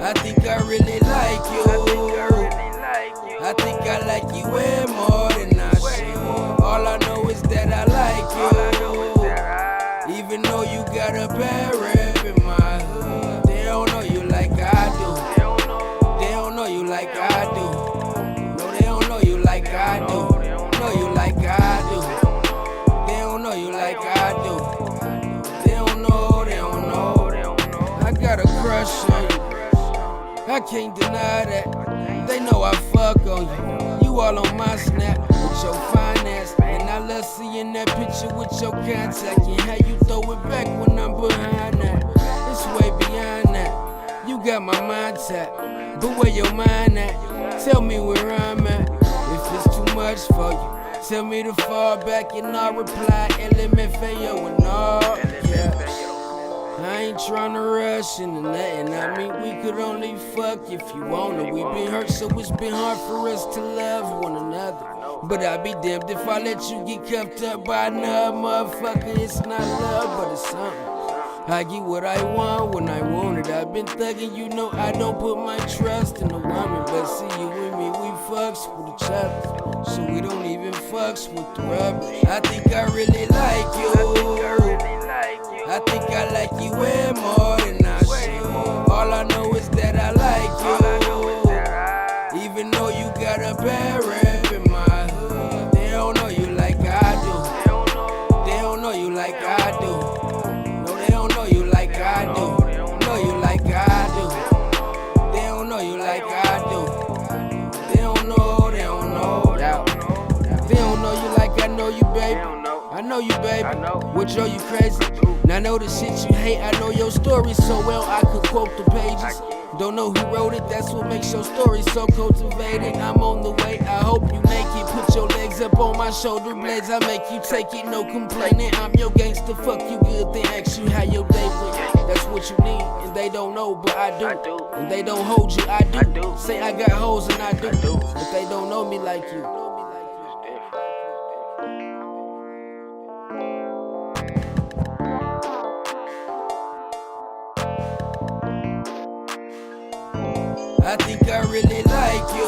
I think I really like you. I think I like you way more than I should. All I know is that I like you. Even though you got a bad rep in my hood, they don't know you like I do. They don't know you like I do. No, they don't know you like I do. Know you like I do. They don't know you like I do. They don't know, they don't know. I got a crush on you. I can't deny that. They know I fuck on you. You all on my snap with your finance. And I love seeing that picture with your contact. And how you throw it back when I'm behind that. It's way beyond that. You got my mind tapped. But where your mind at? Tell me where I'm at. If it's too much for you, tell me to fall back and I'll reply. LMFAO and all. Yeah. I ain't tryna rush into nothing. I mean, we could only fuck if you wanna. We been hurt, so it's been hard for us to love one another. But I'd be damned if I let you get cuffed up by another motherfucker. It's not love, but it's something. I get what I want when I want it. I've been thugging, you know I don't put my trust in a woman. But see, you and me, we fucks with each other. So we don't even fucks with the rubbish. I think I really like you. I think I like you way more than I should. All I know is that I like you. Even though you got a bad rep in my hood, they don't know you like I do. They don't know you like I do. No, they don't know you like I do. Know you like I do. They don't know you like I do. They don't know, they don't know. They don't know you like I know you, baby. I know you, baby. What drove you crazy? Now I know the shit you hate, I know your story so well I could quote the pages. Don't know who wrote it, that's what makes your story so cultivated. I'm on the way, I hope you naked. Put your legs up on my shoulder blades, I make you take it, no complaining. I'm your gangster, fuck you good, then ask you how your day went. That's what you need, and they don't know, but I do. And they don't hold you, I do. Say I got hoes and I do, but they don't know me like you. I think I really like you.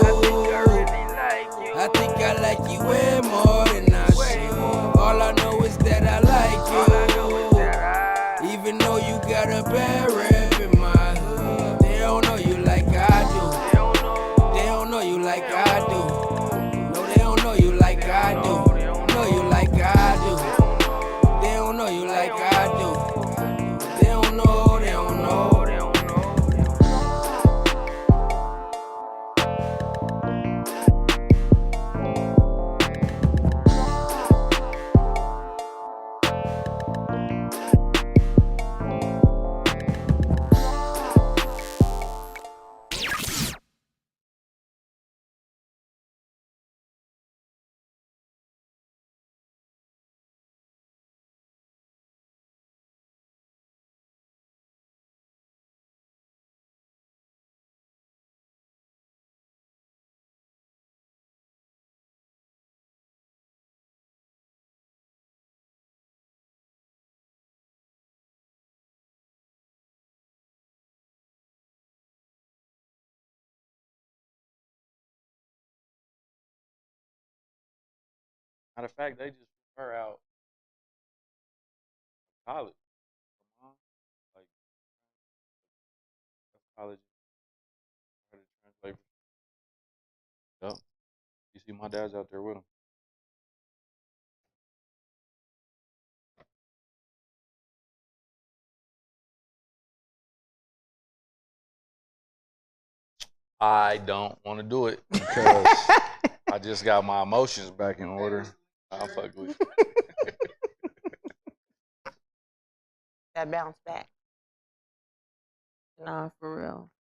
I think I like you way more than I should. All I know is that I like you. Even though you got a bad rep in my hood, they don't know you like I do. They don't know you like I do. No, they don't know you like I do. Know you like I do. They don't know you like I do. They don't know, they don't know. Matter of fact, they just put her out of college. Come on. Like college her to translate. Yep. You see my dad's out there with him. I don't want to do it because I just got my emotions back in order. I'll fuck with you. That bounce back. No, for real.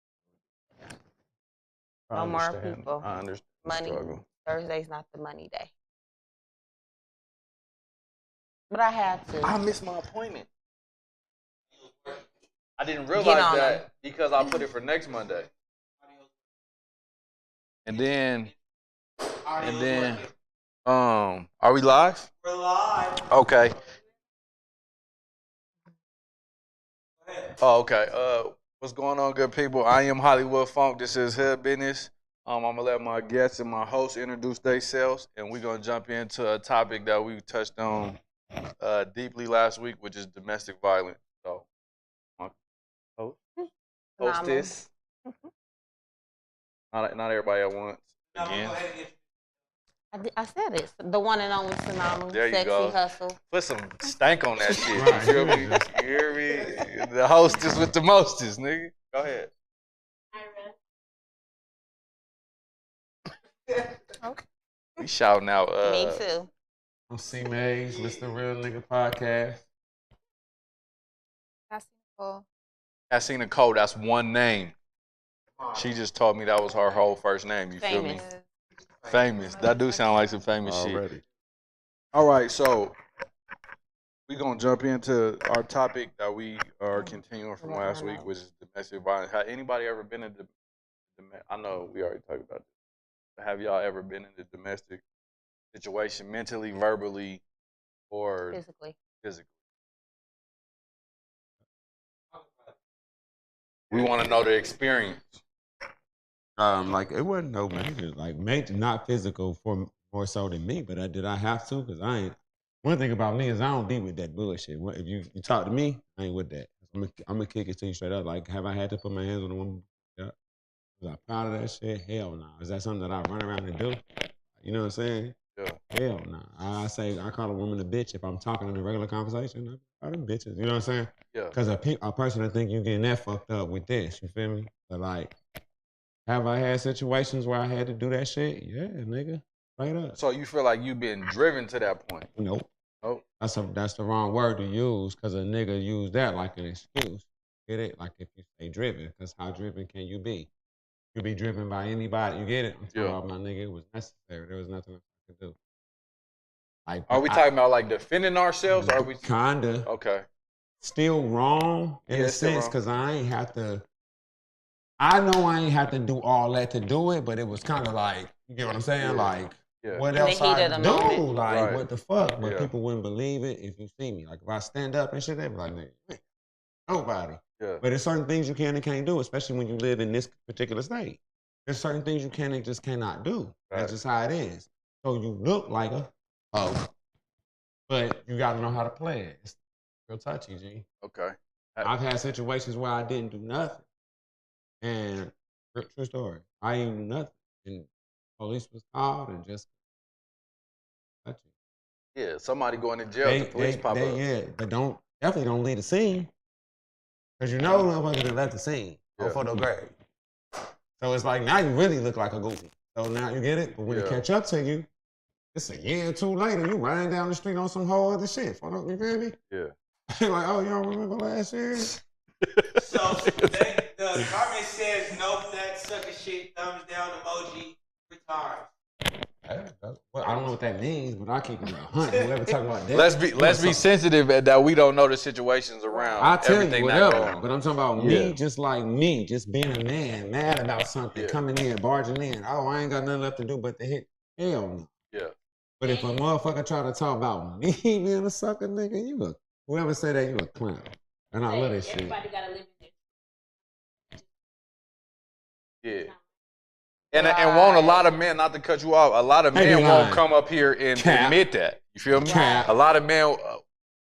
I No more understand. people. I understand the Money. struggle. Thursday's not the money day. But I had to. I missed my appointment. I didn't Get realize on 'em. that because I put it for next Monday. And then, are we live? We're live. Okay. Oh, okay. What's going on, good people? I am Hollywood Funk. This is Hoodbizzness. I'm gonna let my guests and my hosts introduce themselves, and we're gonna jump into a topic that we touched on deeply last week, which is domestic violence. So, my hostess, not everybody at once. Again, I said it. The one and only Tsunami. there you Sexy go. Hustle. Put some stank on that shit. Right, You feel me? yeah. You hear me? The hostess with the mostest, nigga. Go ahead. Okay. We shouting out. Me too. I'm C Mays, Mr. Real Nigga Podcast. Cassina Cole, that's one name. She just told me that was her whole first name. You feel me? Famous. Famous. That do sound like some famous shit. Already. All right, so we're going to jump into our topic that we are continuing from last week, which is domestic violence. Have anybody ever been in I know we already talked about this. Have y'all ever been in a domestic situation, mentally, verbally, or physically? We want to know the experience. Like it wasn't no major, not physical for more so than me, but did I have to? Because I ain't. One thing about me is I don't be with that bullshit. If you talk to me, I ain't with that. I'm gonna kick it to you straight up. Like, have I had to put my hands on a woman? Yeah. Was I proud of that shit? Hell no. Is that something that I run around and do? You know what I'm saying? Yeah. Hell no. I call a woman a bitch if I'm talking in a regular conversation. I them bitches. You know what I'm saying? Yeah. Because a person that think you getting that fucked up with this. You feel me? But like, have I had situations where I had to do that shit? Yeah, nigga. Straight up. So you feel like you've been driven to that point? Nope. Nope. That's the wrong word to use because a nigga use that like an excuse. Get it? Like if you say driven, because how driven can you be? You be driven by anybody. You get it? I'm talking about my nigga. It was necessary. There was nothing I could do. Like, are we talking about like defending ourselves? Or are we kinda okay? Still wrong in a sense because I ain't have to. I know I ain't have to do all that to do it, but it was kind of like, you get what I'm saying? Like, what else I do? Like, what the fuck? But people wouldn't believe it if you see me. Like, if I stand up and shit, they'd be like, nigga, nobody. Yeah. But there's certain things you can and can't do, especially when you live in this particular state. There's certain things you can and just cannot do. Right. That's just how it is. So you look like a but you got to know how to play it. It's real touchy, G. Okay. I've had situations where I didn't do nothing. And true story, I ain't do nothing. And police was called and just touchy. Yeah, somebody going to jail, the police pop up. Yeah, but definitely don't leave the scene. Because you know motherfuckers that left the scene on photo grade. So it's like, now you really look like a goofy. So now you get it? But when it catch up to you, it's a year or two later, you riding down the street on some whole other shit. You feel me? Yeah. Like, oh, y'all remember last year? So the comment says no that sucker shit, thumbs down emoji, 3 times. Well, I don't know what that means, but I keep it 100. Whoever talking about that. Let's be sensitive that we don't know the situations around. I tell you whatever, but I'm talking about me, just like me, just being a man, mad about something, coming in, barging in. Oh, I ain't got nothing left to do but to hit. Hell no. Yeah. But if a motherfucker try to talk about me being a sucker, nigga, whoever say that, you a clown. And I love that shit. Everybody gotta live in it. Yeah. And won't a lot of men, not to cut you off, a lot of men won't come up here and admit that. You feel me? A lot of men,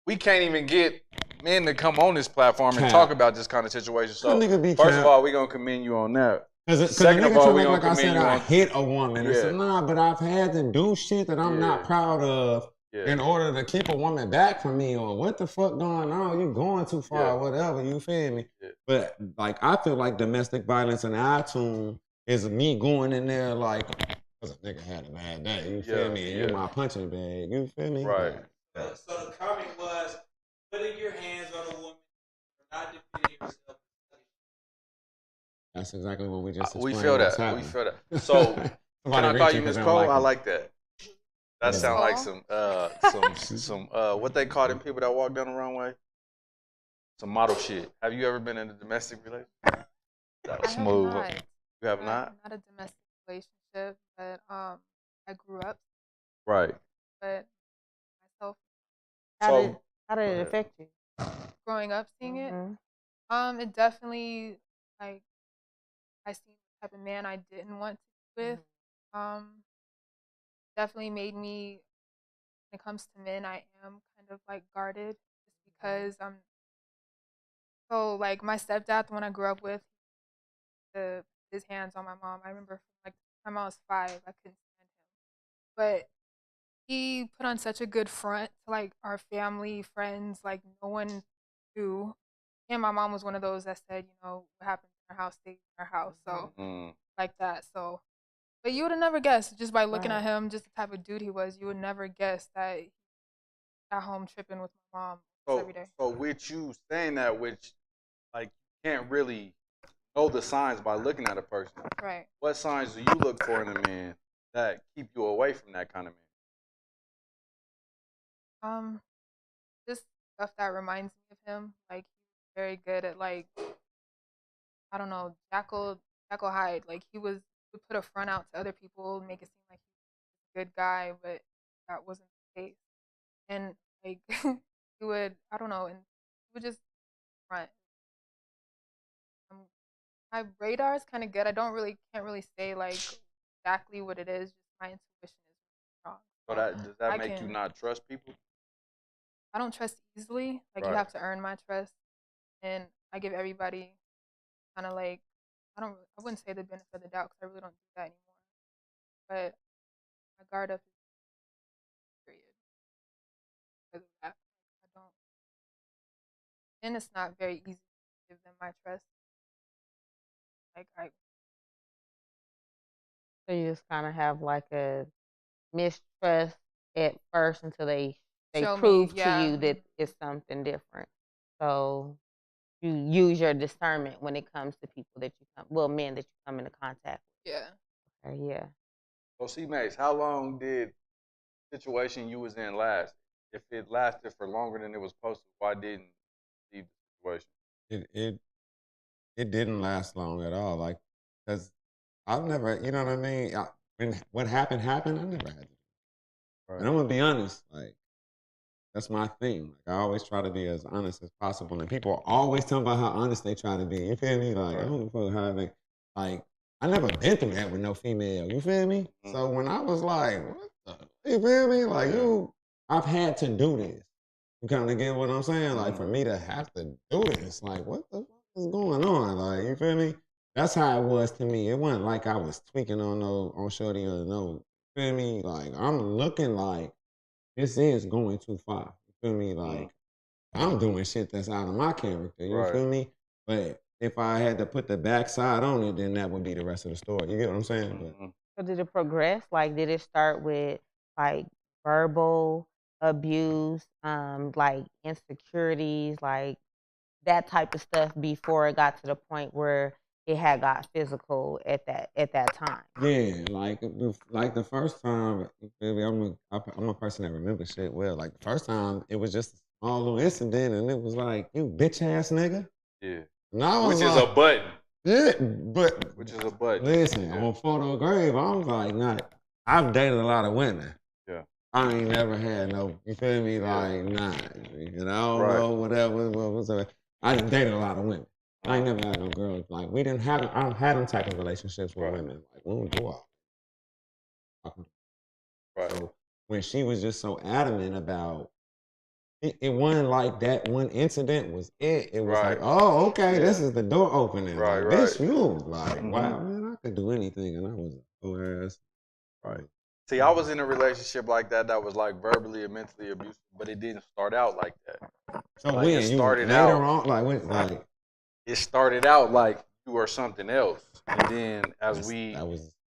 we can't even get men to come on this platform and talk about this kind of situation. So, first of all, we're going to commend you on that. Second of all, we're going to commend you on... I hit a woman. Yeah. Said, nah, but I've had to do shit that I'm not proud of in order to keep a woman back from me, or what the fuck going on? You going too far or whatever, you feel me? Yeah. But, like, I feel like domestic violence in iTunes is me going in there like, because a nigga had a bad day, you feel me? And you're my punching bag, you feel me? Right. So the comment was, putting your hands on a woman for not defending yourself. That's exactly what we just explained. We feel that. We feel that. So, can I call you Miss Cole? I like that. That sounds like some what they call them people that walk down the wrong way? Some model shit. Have you ever been in a domestic relationship? That was smooth. You have not? Not a domestic relationship, but I grew up. Right. But myself. How did it affect you? Growing up, seeing it, It definitely like I seen the type of man I didn't want to be with. Definitely made me when it comes to men, I am kind of like guarded just because so like my stepdad, the one I grew up with, the his hands on my mom. I remember from like the time I was 5, I couldn't stand him. But he put on such a good front to like our family, friends, like no one knew. And my mom was one of those that said, you know, what happened in our house stays in our house. So like that. So but you would have never guessed just by looking at him, just the type of dude he was, you would never guess that he at home tripping with my mom every day. So with you saying that, which like you can't really know the signs by looking at a person. Right. What signs do you look for in a man that keep you away from that kind of Um, just stuff that reminds me of him. Like he's very good at like I don't know, Jackal Hyde. Like he would put a front out to other people, make it seem like he's a good guy, but that wasn't the case. And like he would I don't know, and he would just front. Um, my radar is kind of good. I don't really can't really say like exactly what it is. Just my intuition is strong. So does that make you not trust people? I don't trust easily. Like you have to earn my trust, and I give everybody kind of like I wouldn't say the benefit of the doubt because I really don't do that anymore. But my guard up is period because of that. I don't, and it's not very easy to give them my trust. Like I So you just kind of have like a mistrust at first until they prove to you that it's something different. So you use your discernment when it comes to people that men that you come into contact with. Yeah. Okay, yeah. So C-Max, how long did the situation you was in last? If it lasted for longer than it was supposed to, why didn't you leave the situation? It didn't last long at all. Like, cause I've never, you know what I mean. When what happened, I never had to. Right. And I'm gonna be honest, like that's my thing. Like I always try to be as honest as possible, and people always tell about how honest they try to be. You feel me? Like I don't know how they like. I never been through that with no female. You feel me? So when I was like, what the, you feel me? Like I've had to do this. You kind of get what I'm saying? Like for me to have to do this, like what the fuck is going on? Like you feel me? That's how it was to me. It wasn't like I was tweaking on shorty or no. You feel me? Like I'm looking like this is going too far. You feel me? Like I'm doing shit that's out of my character. You feel me? But if I had to put the backside on it, then that would be the rest of the story. You get what I'm saying? So did it progress? Like, did it start with like verbal abuse, like insecurities, like that type of stuff before it got to the point where it had got physical at that time? Yeah, like the first time, baby, I'm a person that remembers shit well. Like the first time, it was just a small little incident, and it was like, you bitch ass nigga. Yeah. Which is a button. Yeah, but which is a button. Listen, on Photo Grave, I was like, I've dated a lot of women. Yeah. I ain't never had no, you feel me? Like, nah, you know, whatever. I done dated a lot of women. I ain't never had no girls. Like, I don't have them type of relationships with women. Like, we don't do all. So when she was just so adamant about it wasn't like that one incident was it. It was like, oh, okay, this is the door opening. Like, bitch, you like, wow, man, I could do anything, and I was a whole ass. Right. See, I was in a relationship like that was like verbally and mentally abusive, but it didn't start out like that. So like, when it started out, on, like when, like it started out like you were something else, and then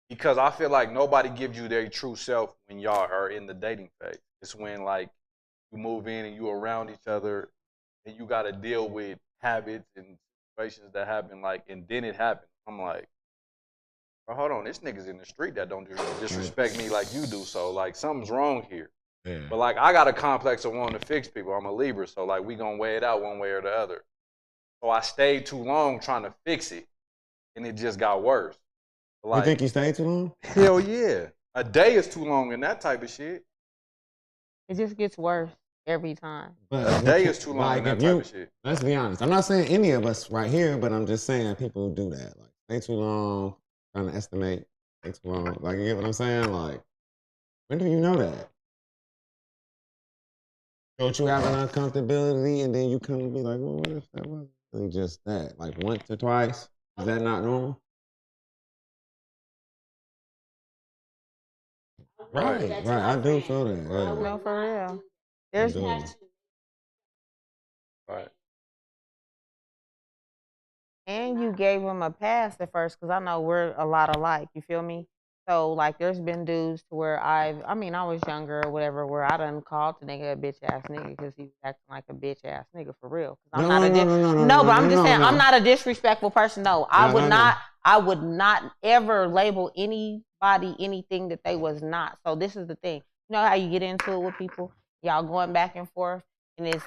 because I feel like nobody gives you their true self when y'all are in the dating phase. It's when like you move in and you around each other, and you got to deal with habits and situations that happen. Like, and then it happened. I'm like, bro, hold on, this nigga's in the street that don't disrespect me like you do. So like, something's wrong here. Yeah. But like, I got a complex of wanting to fix people. I'm a Libra, so like, we gonna weigh it out one way or the other. So I stayed too long trying to fix it, and it just got worse. Like, you think you stayed too long? Hell yeah. A day is too long in that type of shit. It just gets worse. every time. But a day is too long. Like that type of shit. Let's be honest. I'm not saying any of us right here, but I'm just saying people who do that. Like, stay too long, trying to estimate, stay too long. Like, you get what I'm saying? Like, when do you know that? Don't you have an uncomfortability and then you come and be like, well, what if that wasn't really just that? Like, once or twice? Is that not normal? Right. I do feel that. Right. No, for real. There's right. And you gave him a pass at first, because I know we're a lot alike. You feel me? So, like, there's been dudes to where I was younger or whatever, where I done called the nigga a bitch ass nigga because he was acting like a bitch ass nigga for real. I'm not but I'm just saying I'm not a disrespectful person. No, I would not ever label anybody anything that they was not. So this is the thing. You know how you get into it with people, y'all going back and forth, and it's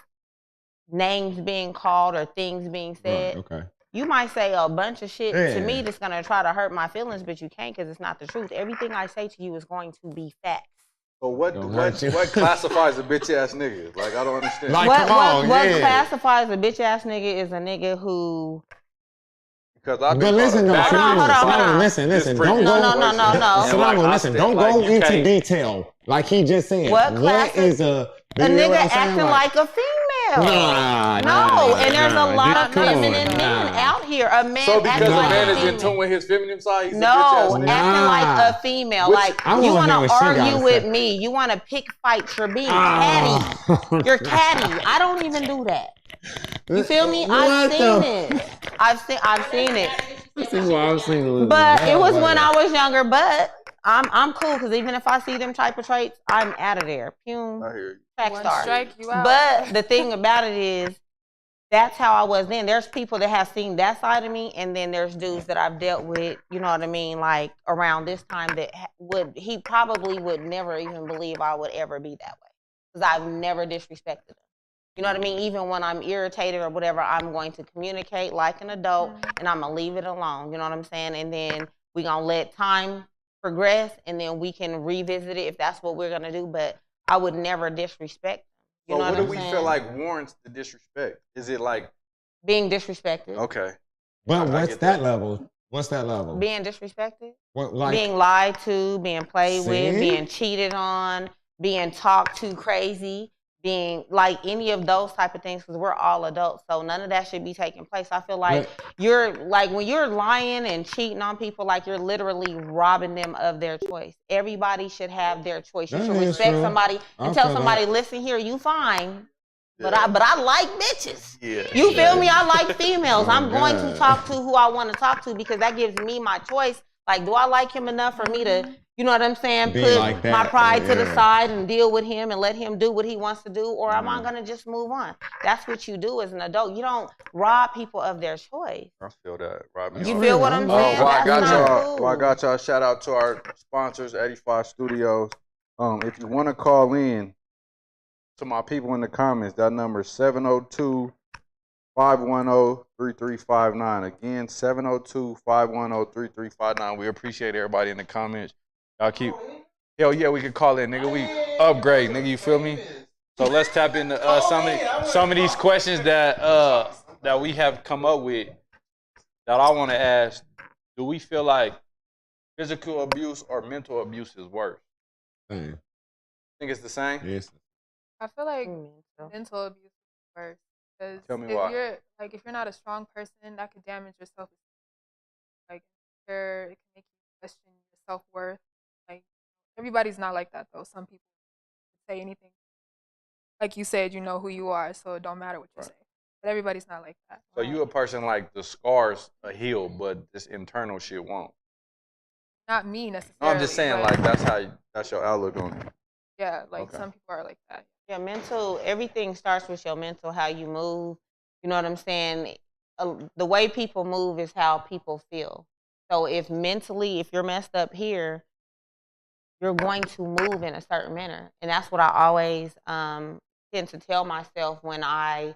names being called or things being said. Right, okay. You might say a bunch of shit to me that's going to try to hurt my feelings, but you can't because it's not the truth. Everything I say to you is going to be facts. So what classifies a bitch ass nigga? Like, I don't understand. Like, what classifies a bitch ass nigga is a nigga who... Because I've been listen, hold on. Listen. Don't go. Listen, don't go into detail. Like he just said. What is a nigga acting like a female? No, and there's a lot of feminine men out here. A man so because a man is in tune with his feminine side, he's a bitch ass nigga. Acting like a female. Like, you want to argue with me. You want to pick fights. You're being catty. You're catty. I don't even do that. You feel me? I've seen it. I've seen it. This is why I was single. But it was when I was younger. But I'm cool because even if I see them type of traits, I'm out of there. Pum. I hear you. Track star. Strike you out. But the thing about it is, that's how I was then. There's people that have seen that side of me, and then there's dudes that I've dealt with. You know what I mean? Like around this time, that he probably would never even believe I would ever be that way because I've never disrespected him. You know what I mean? Even when I'm irritated or whatever, I'm going to communicate like an adult, and I'm going to leave it alone. You know what I'm saying? And then we're going to let time progress, and then we can revisit it if that's what we're going to do. But I would never disrespect them. You know what do we feel like warrants the disrespect? Is it like... being disrespected. Okay. But what's that level? What's that level? Being disrespected. What, like, being lied to, being played with, being cheated on, being talked to crazy. Being like any of those type of things, because we're all adults, so none of that should be taking place. I feel like you're like when you're lying and cheating on people, like you're literally robbing them of their choice. Everybody should have their choice. You should respect somebody and tell somebody, listen here, you fine, but I like bitches. Yeah. You feel me? I like females. I'm going to talk to who I want to talk to because that gives me my choice. Like, do I like him enough for me to, you know what I'm saying, put like my pride to the side and deal with him and let him do what he wants to do, or am I going to just move on? That's what you do as an adult. You don't rob people of their choice. I feel that. You feel what I'm saying? I got y'all, shout out to our sponsors, 85 Studios. If you want to call in to my people in the comments, that number is 702-510-3359. Again, 702-510-3359. We appreciate everybody in the comments. Y'all keep... Hell yeah, we can call in, nigga. We upgrade, nigga. You feel me? So let's tap into some of these questions that we have come up with that I want to ask. Do we feel like physical abuse or mental abuse is worse? Same. Think it's the same? Yes. I feel like mental abuse is worse. Because tell me why. If you're not a strong person, that could damage your self-esteem. Like, it can make you question your self-worth. Like, everybody's not like that, though. Some people say anything. Like you said, you know who you are, so it don't matter what you say. But everybody's not like that. So you a person like the scars heal, but this internal shit won't. Not me necessarily. No, I'm just saying, like, that's your outlook on it. Yeah, like some people are like that. Yeah, everything starts with your mental, how you move. You know what I'm saying? The way people move is how people feel. So if you're messed up here, you're going to move in a certain manner. And that's what I always tend to tell myself when I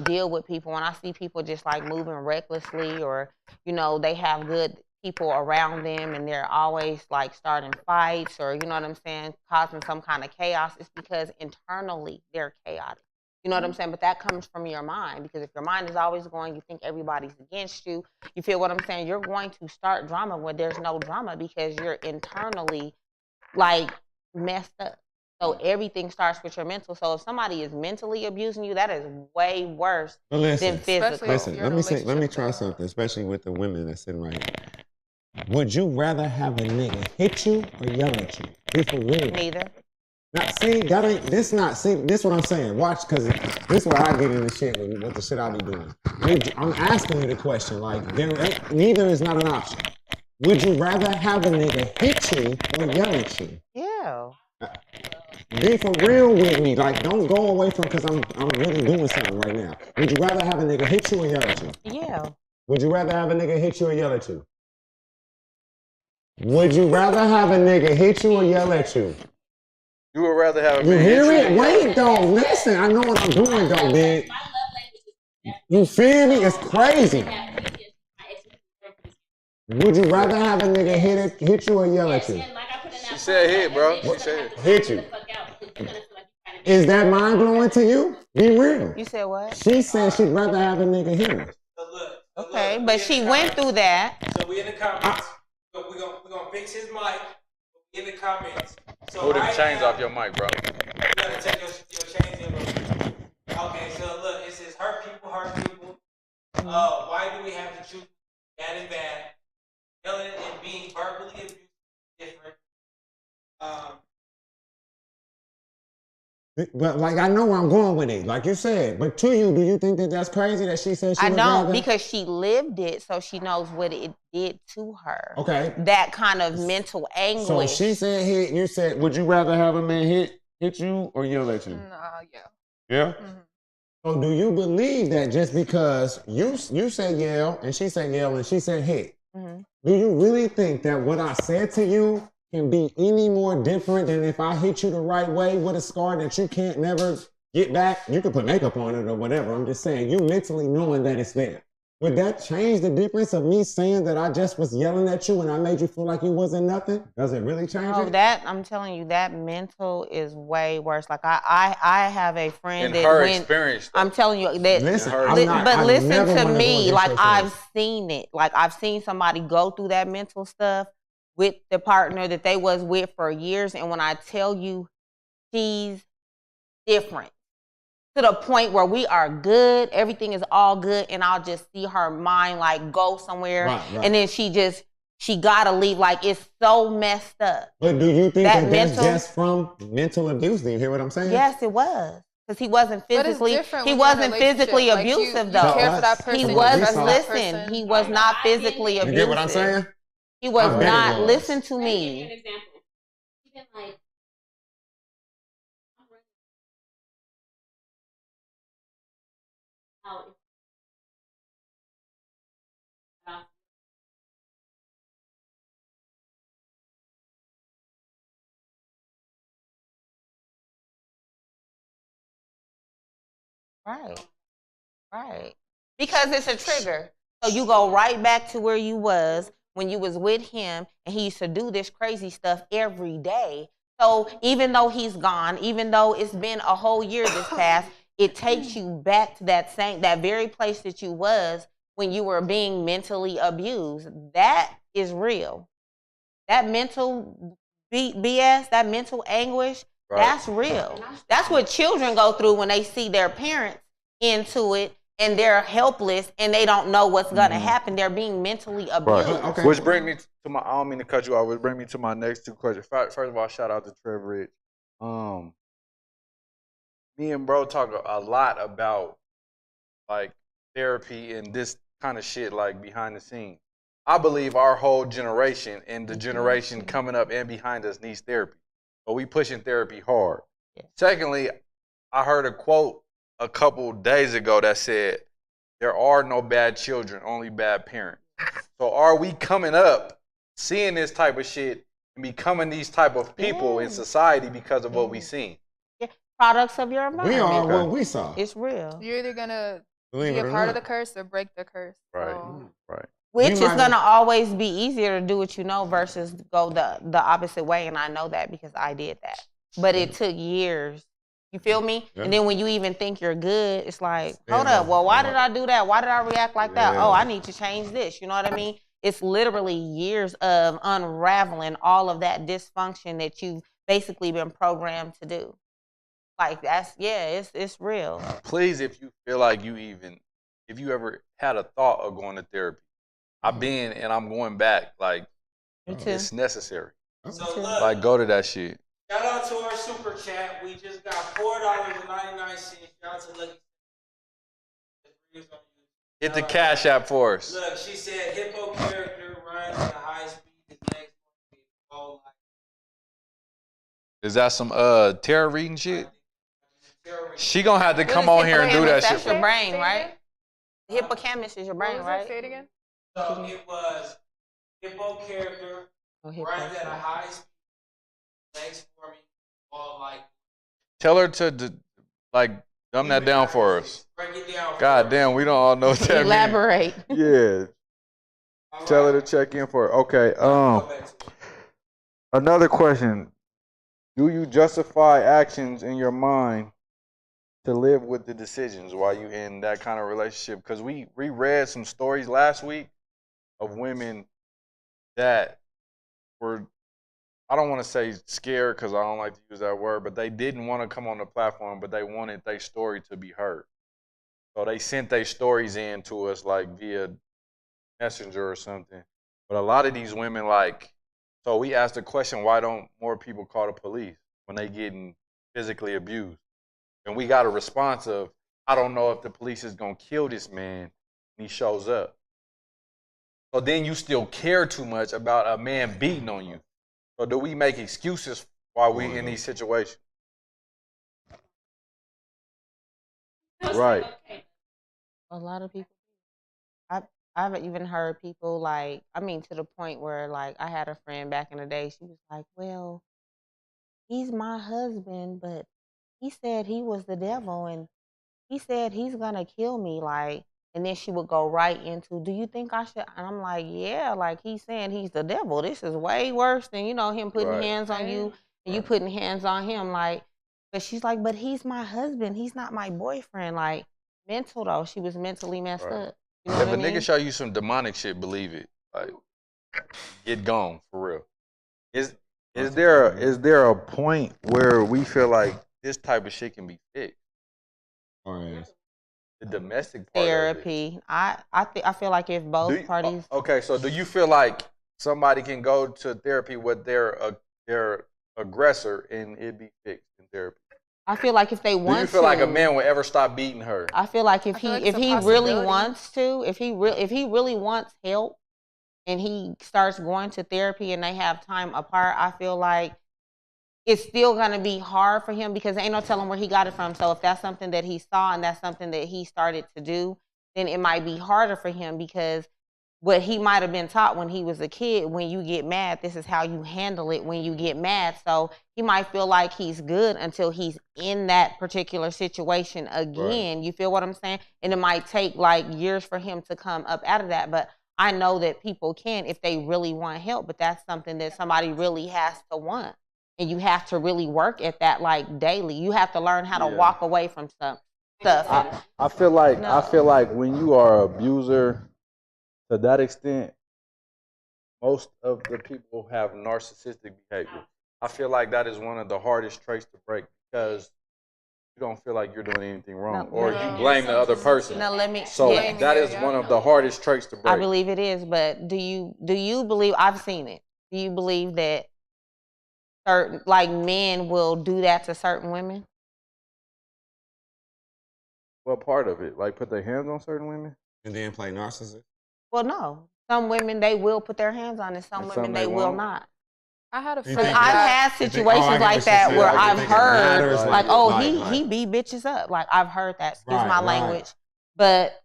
deal with people. When I see people just like moving recklessly or, you know, they have good people around them and they're always like starting fights or, you know what I'm saying, causing some kind of chaos, it's because internally they're chaotic. You know what I'm saying? But that comes from your mind, because if your mind is always going, you think everybody's against you. You feel what I'm saying? You're going to start drama when there's no drama because you're internally like messed up. So everything starts with your mental. So if somebody is mentally abusing you, that is way worse than physical. Listen, let me try something, especially with the women that's sitting right here. Would you rather have a nigga hit you or yell at you? Be for real. Neither. Now, see, this what I'm saying. Watch, because this is where I get into shit with the shit I be doing. I'm asking you the question, like, neither is not an option. Would you rather have a nigga hit you or yell at you? Yeah. Be for real with me. Like, don't go away from, because I'm really doing something right now. Would you rather have a nigga hit you or yell at you? Yeah. Would you rather have a nigga hit you or yell at you? Would you rather have a nigga hit you or yell at you? You would rather have a You man hear hit it? you? Wait, though. Listen, I know what I'm doing, though, man. You feel me? It's crazy. Would you rather have a nigga hit you or yell at you? She said hit, bro. She said hit you. Is that mind blowing to you? Be real. You said what? She said she'd rather have a nigga hit her. Okay, but she went through that. So we in the comments. We're gonna fix his mic in the comments. So pull them chains off your mic, bro. You gotta take your chains in. Okay, so look, it says hurt people. Why do we have to choose that and bad? Yelling and being verbally abused is different. But like, I know where I'm going with it, like you said. But to you, do you think that that's crazy that she said she would rather? I don't, because she lived it, so she knows what it did to her. Okay. That kind of mental anguish. So she said hit. You said, would you rather have a man hit you or yell at you? Yeah. Yeah. Mm-hmm. So do you believe that just because you said yell and she said yell and she said hit, do you really think that what I said to you can be any more different than if I hit you the right way with a scar that you can't never get back? You can put makeup on it or whatever. I'm just saying, you mentally knowing that it's there. Would that change the difference of me saying that I just was yelling at you and I made you feel like you wasn't nothing? Does it really change it? That, I'm telling you, that mental is way worse. Like I have a friend in that her went, experience. I'm telling you that. Listen, to me, like I've seen it. Like I've seen somebody go through that mental stuff with the partner that they was with for years, and when I tell you, she's different. To the point where we are good, everything is all good, and I'll just see her mind like go somewhere, and then she gotta leave. Like, it's so messed up. But do you think that's just from mental abuse? Do you hear what I'm saying? Yes, it was. Because he wasn't physically abusive, though. You care for that person. He wasn't. He was not physically abusive. You get what I'm saying? He was not. Listen to me. An example. Even like, Right. Because it's a trigger. So you go right back to where you was when you was with him, and he used to do this crazy stuff every day. So even though he's gone, even though it's been a whole year this past, it takes you back to that very place that you was when you were being mentally abused. That is real. That mental BS, that mental anguish, that's real. That's what children go through when they see their parents into it and they're helpless and they don't know what's going to happen. They're being mentally abused. Okay. Which brings me to my, I don't mean to cut you off, which brings me to my next two questions. First of all, shout out to Trevor Rich. Me and bro talk a lot about like therapy and this kind of shit, like behind the scenes. I believe our whole generation and the generation coming up and behind us needs therapy. But we pushing therapy hard. Yeah. Secondly, I heard a quote a couple days ago that said, there are no bad children, only bad parents. So are we coming up seeing this type of shit and becoming these type of people in society because of what we seen? Yeah. Products of your environment. We are what we saw. It's real. You're either going to be a part of the curse or break the curse. Right, so. right. Which is gonna always be easier to do what you know versus go the opposite way, and I know that because I did that. But it took years. You feel me? Yeah. And then when you even think you're good, it's like, hold up, well, why did I do that? Why did I react like that? Oh, I need to change this. You know what I mean? It's literally years of unraveling all of that dysfunction that you've basically been programmed to do. Like it's real. Please, if you feel like if you ever had a thought of going to therapy, I've been and I'm going back. Like, it's necessary. So look, like, go to that shit. Shout out to our super chat. We just got $4.99. Shout out to Lucky. Hit the Cash App for us. Look, she said hippo character runs at a high speed. His legs fall like. Is that some tarot reading shit? She gonna have to come on here and do that shit. That's your brain, right? Hippocampus is your brain, right? Say it again. So it was hippo character runs at a high speed. Legs forming, all like. Tell her to like dumb that down for us. Break it down. God damn, we don't all know what that means. Elaborate. Yeah. Tell her to check in for it. Okay. Another question. Do you justify actions in your mind to live with the decisions while you in that kind of relationship? Because we read some stories last week of women that were, I don't want to say scared because I don't like to use that word, but they didn't want to come on the platform, but they wanted their story to be heard. So they sent their stories in to us like via messenger or something. But a lot of these women, like, so we asked the question, why don't more people call the police when they getting physically abused? And we got a response of, I don't know if the police is going to kill this man when he shows up. So then you still care too much about a man beating on you. So do we make excuses while we in these situations? Right. A lot of people. I've even heard people like, I mean, to the point where like I had a friend back in the day, she was like, well, he's my husband, but he said he was the devil and he said he's gonna kill me, like, and then she would go right into, do you think I should? And I'm like, yeah, like he's saying he's the devil. This is way worse than, him putting hands on you and you putting hands on him. Like, but she's like, but he's my husband. He's not my boyfriend. Like, mental though. She was mentally messed up. You know if a mean? nigga show you some demonic shit, believe it. Like, get gone for real. Is there a point where we feel like this type of shit can be fixed? The domestic part therapy. I feel like if both parties. Okay, so do you feel like somebody can go to therapy with their aggressor and it be fixed in therapy? I feel like if they want to. Do you feel like a man will ever stop beating her? I feel like if he really wants to, if he really wants help, and he starts going to therapy and they have time apart, I feel like it's still gonna be hard for him because ain't no telling where he got it from. So if that's something that he saw and that's something that he started to do, then it might be harder for him because what he might have been taught when he was a kid, when you get mad, this is how you handle it when you get mad. So he might feel like he's good until he's in that particular situation again. Right. You feel what I'm saying? And it might take like years for him to come up out of that. But I know that people can if they really want help, but that's something that somebody really has to want. And you have to really work at that like daily. You have to learn how to walk away from stuff. I feel like when you are an abuser, to that extent, most of the people have narcissistic behavior. I feel like that is one of the hardest traits to break because you don't feel like you're doing anything wrong, or you blame the other person. Now let me. So that is one of the hardest traits to break. I believe it is, but do you believe? I've seen it. Do you believe that certain like men will do that to certain women? What part of it? Like put their hands on certain women and then play narcissist? Well, no. Some women they will put their hands on, and some women they will not. I had a friend. I've had situations like that where I've heard, like, oh, he beat bitches up. Like, I've heard that. Excuse my language. But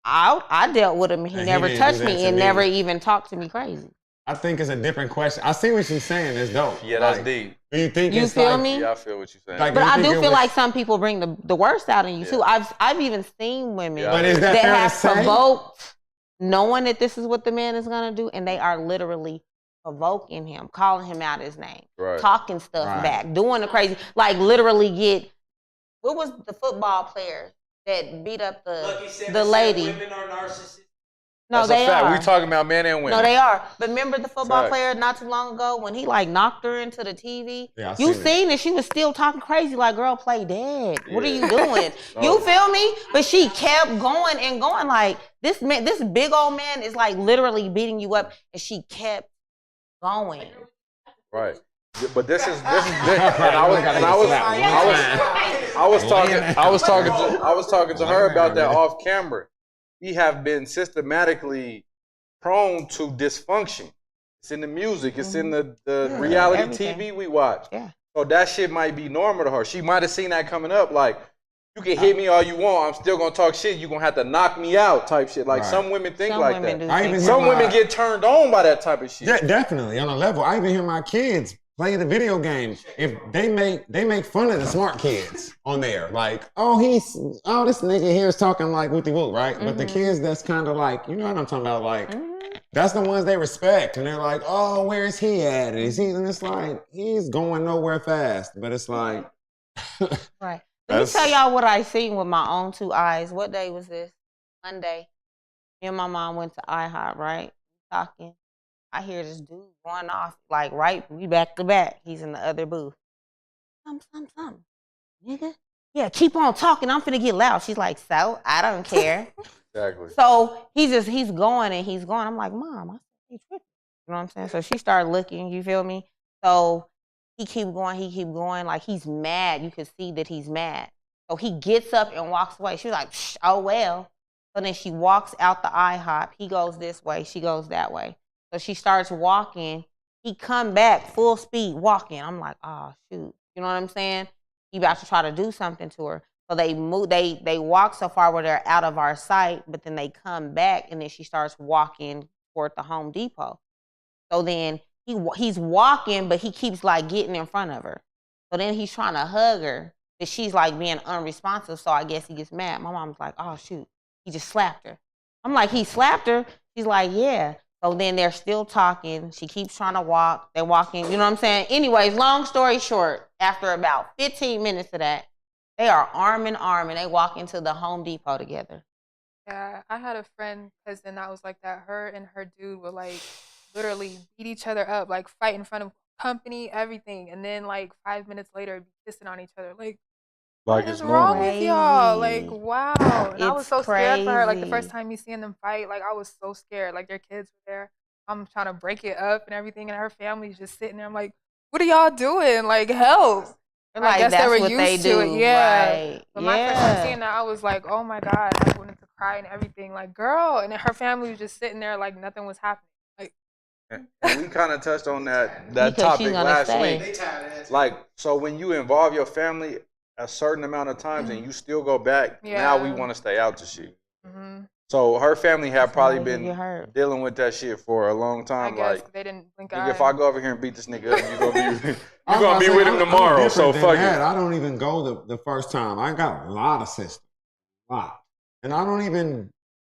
I dealt with him, and he never touched me and never even talked to me crazy. I think it's a different question. I see what you're saying. It's dope. Yeah, that's deep. Do you think you feel me? Yeah, I feel what you're saying. Like, but I do feel like some people bring the worst out in you, too. I've even seen women that have provoked knowing that this is what the man is gonna do, and they are literally provoking him, calling him out his name, talking stuff back, doing the crazy, like literally get. What was the football player that beat up the lady? Women are narcissists. No, they are. We talking about men and women. No, they are. But remember the football player not too long ago when he like knocked her into the TV? Yeah, you seen it. She was still talking crazy like, girl, play dead. What are you doing? You feel me? But she kept going and going like, this man, this big old man is like literally beating you up, and she kept going. Right. But this is this. And I was talking to her about that off camera. We have been systematically prone to dysfunction. It's in the music. It's in the reality TV we watch. Yeah. So that shit might be normal to her. She might have seen that coming up. Like, you can hit me all you want. I'm still gonna talk shit. You're gonna have to knock me out type shit. Like some women think like that. Some women get turned on by that type of shit. Yeah, definitely on a level. I even hear my kids play the video games. If they make fun of the smart kids on there, like, this nigga here is talking like whoopty whoop, right? But the kids that's kind of like, you know what I'm talking about, like that's the ones they respect, and they're like, oh, where is he at? Is he? And it's like he's going nowhere fast, but it's like, right. Let me tell y'all what I seen with my own two eyes. What day was this? Monday. Me and my mom went to IHOP, right? Talking. I hear this dude going off, like, we back to back. He's in the other booth. Something. Nigga. Yeah, keep on talking. I'm finna get loud. She's like, so? I don't care. Exactly. So he's going and he's going. I'm like, Mom, I said he tripping. You know what I'm saying? So she started looking, you feel me? So he keep going, like he's mad. You can see that he's mad. So he gets up and walks away. She was like, oh well. So then she walks out the IHOP. He goes this way, she goes that way. So she starts walking. He come back full speed walking. I'm like, oh shoot. You know what I'm saying? He about to try to do something to her. So they move. They walk so far where they're out of our sight, but then they come back, and then she starts walking toward the Home Depot. So then he's walking, but he keeps like getting in front of her. So then he's trying to hug her, but she's like being unresponsive. So I guess he gets mad. My mom's like, oh shoot, he just slapped her. I'm like, he slapped her? She's like, yeah. So then they're still talking. She keeps trying to walk. They're walking. You know what I'm saying? Anyways, long story short, after about 15 minutes of that, they are arm in arm, and they walk into the Home Depot together. Yeah, I had a friend cousin that was like that. Her and her dude would like literally beat each other up, like fight in front of company, everything. And then like 5 minutes later, be kissing on each other. Like, what is wrong with y'all? Like, wow. And I was so scared for her. Like, the first time you seen them fight, like, I was so scared. Like, their kids were there. I'm trying to break it up and everything. And her family's just sitting there. I'm like, what are y'all doing? Like, help. Like, I guess they were used to it. Yeah. Right. But my first time seeing that, I was like, oh my God. I wanted to cry and everything. Like, girl. And then her family was just sitting there like nothing was happening. Like, and we kind of touched on that topic last week. Like, so when you involve your family a certain amount of times and you still go back, now we want to stay out to shit. So her family had probably been dealing with that shit for a long time. I guess like, they didn't blink if I go over here and beat this nigga up, you're gonna be with him tomorrow. So fuck it. I don't even go the first time. I got a lot of systems, and I don't even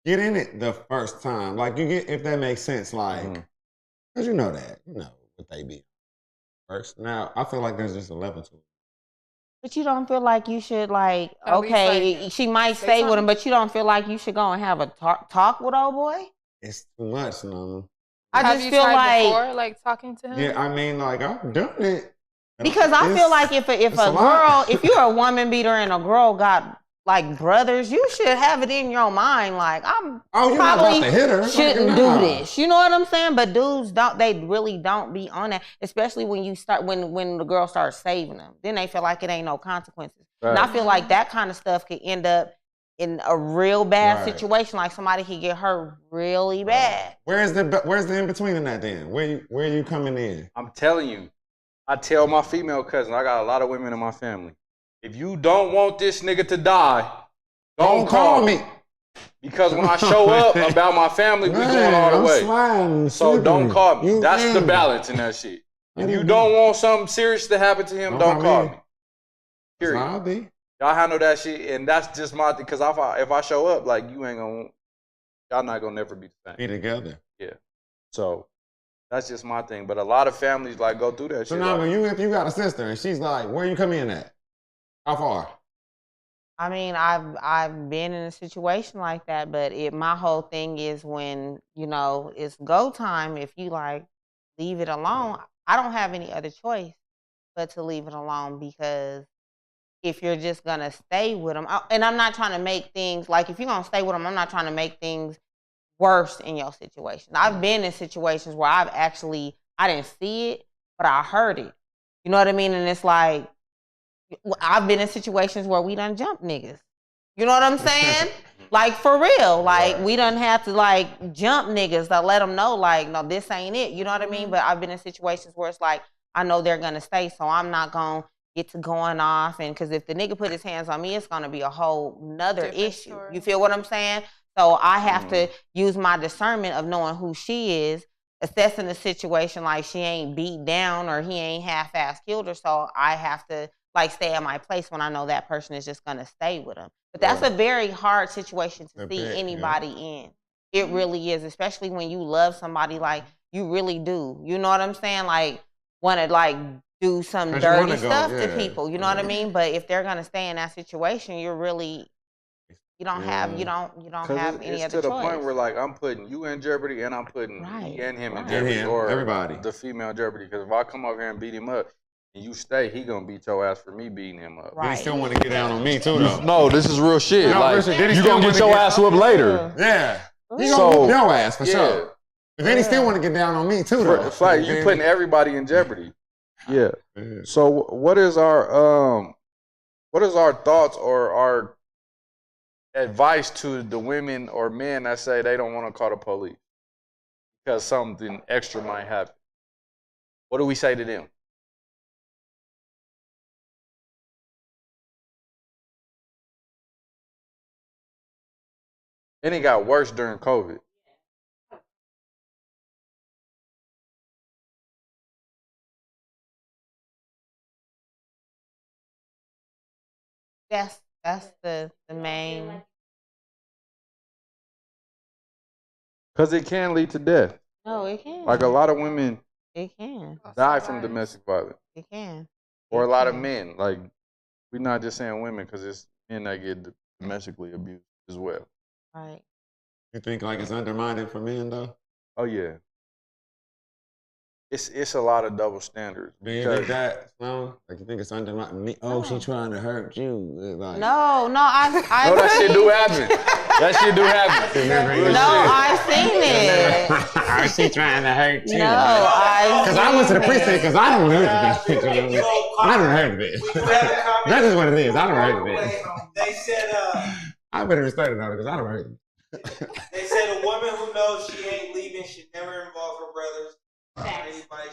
get in it the first time. Like, you get, if that makes sense, like, cause you know what they be first. Now I feel like there's just a level to it. But you don't feel like you should, like, okay, she might stay with him, but you don't feel like you should go and have a talk with old boy? It's too much, no. I just feel like before, like talking to him. Yeah, I mean, like, I've done it. Because I feel like if a girl, if you're a woman beater and a girl got like brothers, you should have it in your mind, like, I'm probably shouldn't do this. You know what I'm saying? But dudes they really don't be on that, especially when you start when the girl starts saving them. Then they feel like it ain't no consequences. Right. And I feel like that kind of stuff could end up in a real bad situation. Like, somebody could get hurt really bad. Where's the in between in that then? Where are you coming in? I'm telling you, I tell my female cousin, I got a lot of women in my family. If you don't want this nigga to die, don't call me. Because when I show up about my family, we going all the way. So don't call me. That's the balance in that shit. If you don't want something serious to happen to him, don't call me. Period. Y'all handle that shit, and that's just my thing. Because if I show up, like, you ain't gonna. y'all not gonna never be the same. Be together. Yeah. So that's just my thing. But a lot of families like go through that So shit. now, like, if you got a sister and she's like, where you come in at? How far? I mean, I've been in a situation like that, but my whole thing is when, you know, it's go time, if you like leave it alone, I don't have any other choice but to leave it alone, because if you're just gonna stay with them, and I'm not trying to make things, like if you're gonna stay with them, I'm not trying to make things worse in your situation. I've been in situations where I didn't see it, but I heard it. You know what I mean? And it's like, I've been in situations where we done jump niggas. You know what I'm saying? Like, for real. Like, we done have to, like, jump niggas to let them know, like, no, this ain't it. You know what I mean? But I've been in situations where it's like, I know they're going to stay, so I'm not going to get to going off. And because if the nigga put his hands on me, it's going to be a whole nother issue. Story. You feel what I'm saying? So I have to use my discernment of knowing who she is, assessing the situation, like she ain't beat down or he ain't half-ass killed her. So I have to, like, stay at my place when I know that person is just going to stay with him. But that's a very hard situation to see anybody in. It really is, especially when you love somebody, like, you really do. You know what I'm saying? Like, want to, like, do some dirty stuff to people. You know what I mean? But if they're going to stay in that situation, you're really, you don't have any other choice. It's to the point where, like, I'm putting you in jeopardy and I'm putting me and him in jeopardy. Or everybody. The female in jeopardy. Because if I come over here and beat him up, and you stay, he gonna beat your ass for me beating him up. Right. He still want to get down on me too, though. No, this is real shit. No, like, you gonna get your ass whooped later. Yeah. He gonna whoop your ass for sure. But then he still want to get down on me too, though. It's like you putting everybody in jeopardy. Yeah. So what is our thoughts or our advice to the women or men that say they don't want to call the police because something extra might happen? What do we say to them? And it got worse during COVID. That's the main. Because it can lead to death. No, it can. Like a lot of women die from domestic violence. It can. Or a lot of men. Like, we're not just saying women because it's men that get domestically abused as well. Right. You think like it's undermined for men though? Oh yeah. It's a lot of double standards. Do you think that? No, like you think it's undermined me? Oh, she trying to hurt you? Like, no, no, that shit do happen. That shit do happen. No, I've seen it. Are she trying to hurt you? No, because I went to the precinct because I don't hurt the bitch. I don't hurt the bitch. That is what it is. I don't hurt the bitch. They said, I better start it now because I don't hurt. They said a woman who knows she ain't leaving should never involve her brothers. Anybody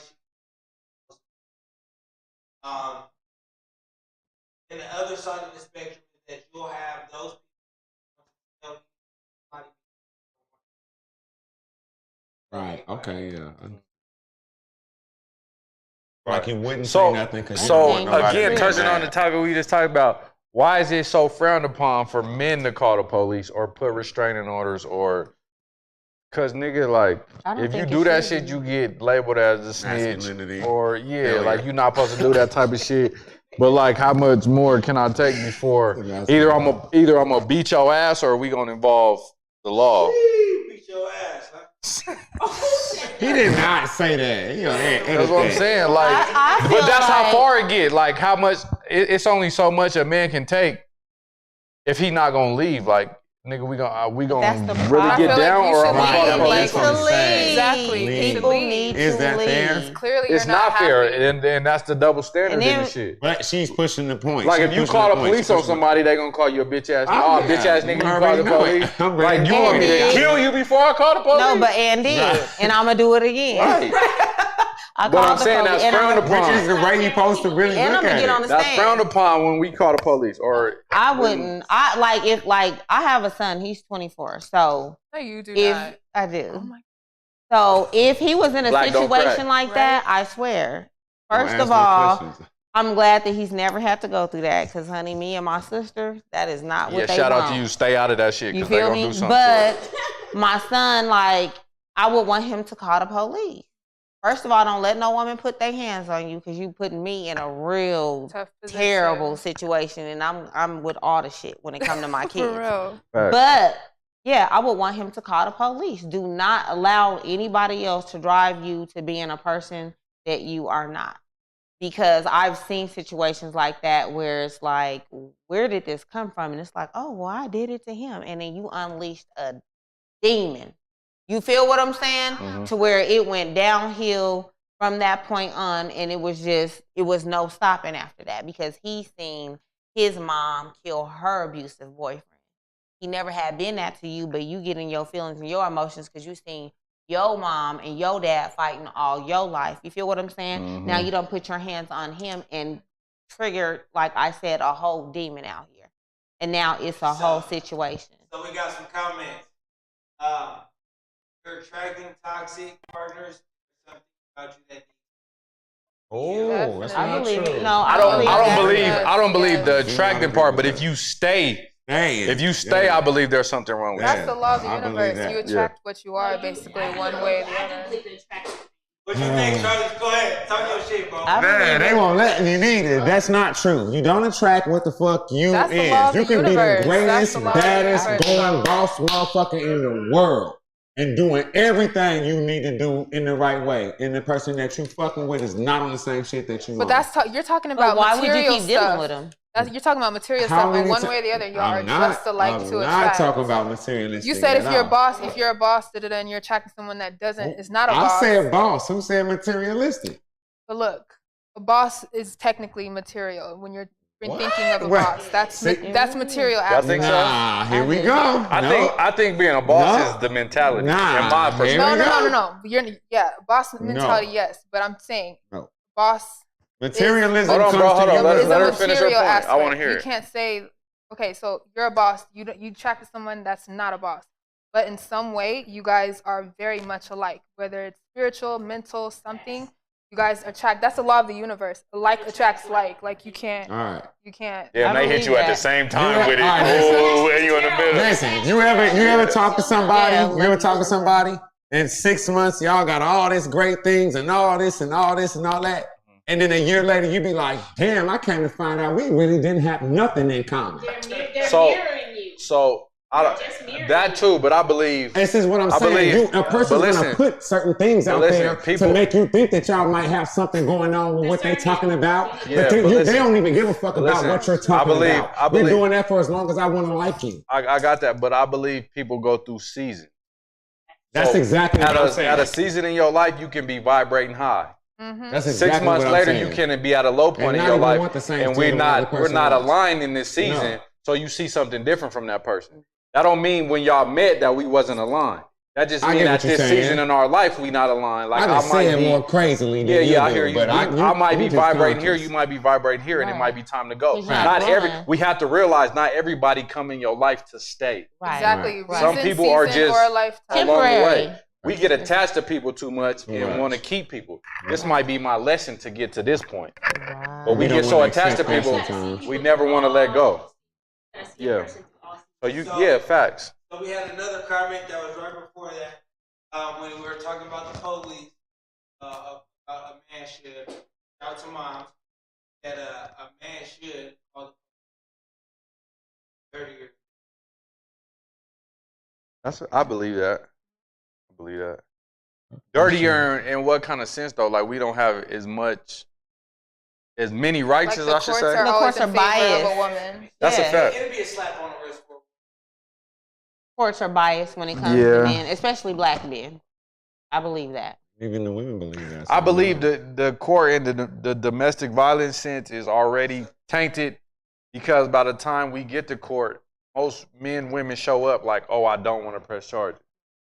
and the other side of the spectrum is that you'll have those people. Right. Okay. Yeah. Like he wouldn't say nothing. So again, touching on the topic we just talked about, why is it so frowned upon for men to call the police or put restraining orders or? Cause nigga, like, if you do that shit, you get labeled as a snitch, or like you're not supposed to do that type of shit. But like, how much more can I take before either I'm gonna beat your ass or we gonna involve the law? Beat your ass. He did not say that. That's what I'm saying. Like, but that's how far it get. Like, how much? It's only so much a man can take if he not gonna leave. Like. Nigga, we gonna really get down, or I'm gonna call the police on you. Exactly. People need to leave. Is that fair? Clearly, it's not fair, and that's the double standard in the shit. But she's pushing the point. Like if you call the police on somebody, they gonna call you a bitch ass. Oh, bitch ass nigga, you call the police. Like you want me to kill you before I call the police? No, but Andy, and I'm gonna do it again. Right. But I'm saying that's frowned upon. Which is the way you're supposed to really look at it. That's frowned upon when we call the police. Or I wouldn't. I have a son. He's 24. So no, you do not. I do. Oh my. So if he was in a situation like that, I swear. First of all, I'm glad that he's never had to go through that. Because honey, me and my sister, that is not what they want. Shout out to you. Stay out of that shit. You feel me? But my son, like, I would want him to call the police. First of all, don't let no woman put their hands on you because you putting me in a real terrible situation, and I'm with all the shit when it comes to my kids. For real. But yeah, I would want him to call the police. Do not allow anybody else to drive you to being a person that you are not. Because I've seen situations like that where it's like, where did this come from? And it's like, oh, well, I did it to him. And then you unleashed a demon. You feel what I'm saying? Mm-hmm. To where it went downhill from that point on, and it was no stopping after that because he seen his mom kill her abusive boyfriend. He never had been that to you, but you get in your feelings and your emotions because you seen your mom and your dad fighting all your life. You feel what I'm saying? Mm-hmm. Now you don't put your hands on him and trigger, like I said, a whole demon out here. And now it's a whole situation. So we got some comments. You're attracting toxic partners or something about you that Oh, that's not true. No, I don't believe the attracting part, but if you stay, I believe there's something wrong with That's the law of the universe. You attract what you are, basically, one way or the other. What you think, Charlie? Go ahead. Talk your shit, bro. Man, they won't let me neither. That's not true. You don't attract what the fuck you is. You can be the greatest, baddest, going boss motherfucker in the world and doing everything you need to do in the right way. And the person that you fucking with is not on the same shit that you want. But you're talking about why material would you keep stuff. dealing with them? You're talking about material stuff, and one way or the other, y'all are just alike to attract. I'm not talking about materialistic. You said if you're a boss, and you're attracting someone that is not a boss. I said boss. Who said materialistic? But look, a boss is technically material. When you're thinking of a boss, that's material aspect. Nah, here we go. I think being a boss is the mentality. In my perspective. No. Boss mentality, yes, but I'm saying boss. Materialism. Hold on. Let her finish her point. I want to hear it. You can't say, okay, so you're a boss. You attract someone that's not a boss, but in some way, you guys are very much alike. Whether it's spiritual, mental, something, you guys attract. That's the law of the universe. Like attracts like. Like you can't. All right. You can't. Yeah, they hit you at the same time with it. Oh, and you in the middle. Listen, you ever talk to somebody? You ever talk to somebody? In 6 months, y'all got all these great things and all this and all this and all that. And then a year later, you be like, damn, I came to find out we really didn't have nothing in common. They're mirroring you. So that too, but I believe. This is what I'm saying. A person's going to put certain things out there to make you think that y'all might have something going on with what they're talking about. Yeah, but they don't even give a fuck about what you're talking about. You're doing that for as long as I want to like you. I got that, but I believe people go through seasons. That's exactly what I'm saying. At a season in your life, you can be vibrating high. Mm-hmm. That's exactly 6 months what later, I'm saying. you can be at a low point in your life, and we're not aligned in this season. So you see something different from that person. That don't mean when y'all met that we wasn't aligned. That just means that this season in our life we not aligned. Like I might be more crazily. I hear you. But I might be vibrating here. You might be vibrating here, and it might be time to go. We have to realize not everybody come in your life to stay. Exactly. Some people are just along the way. We get attached to people too much and want to keep people. This might be my lesson to get to this point. But we get so attached to people, we never want to let go. Yeah. So facts. So we had another comment that was right before that when we were talking about the police. A man should shout to moms that a man should call the 30 years. I believe that. Dirtier in what kind of sense though? Like we don't have as many rights as I should say. The courts are biased. That's a fact. It'll be a slap on the wrist for. Courts are biased when it comes to men, especially black men. I believe that. Even the women believe that. I believe the court in the domestic violence sense is already tainted because by the time we get to court, most women show up like, oh, I don't want to press charges.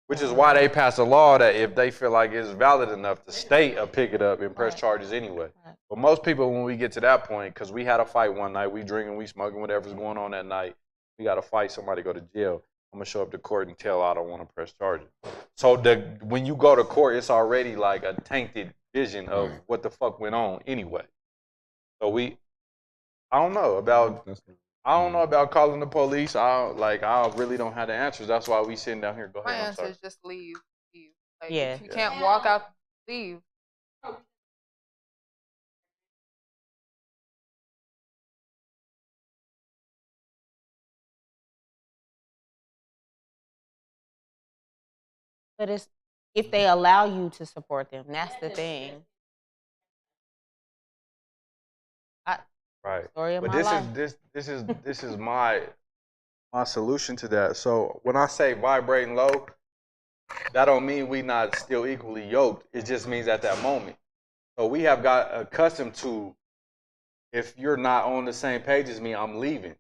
Which is why they pass a law that if they feel like it's valid enough, the state will pick it up and press charges anyway. But most people, when we get to that point, because we had a fight one night, we drinking, we smoking, whatever's going on that night, we got to fight, somebody go to jail. I'm going to show up to court and tell I don't want to press charges. So when you go to court, it's already like a tainted vision of what the fuck went on anyway. So I don't know about, I don't know about calling the police. I really don't have the answers. That's why we sitting down here. Go ahead. My answer is just leave. Like, Yeah. if you can't walk out, leave. But it's if they allow you to support them, that's the thing. Right. Story of But my life. this is my solution to that. So when I say vibrating low, that don't mean we not still equally yoked. It just means at that moment. So we have got accustomed to, if you're not on the same page as me, I'm leaving.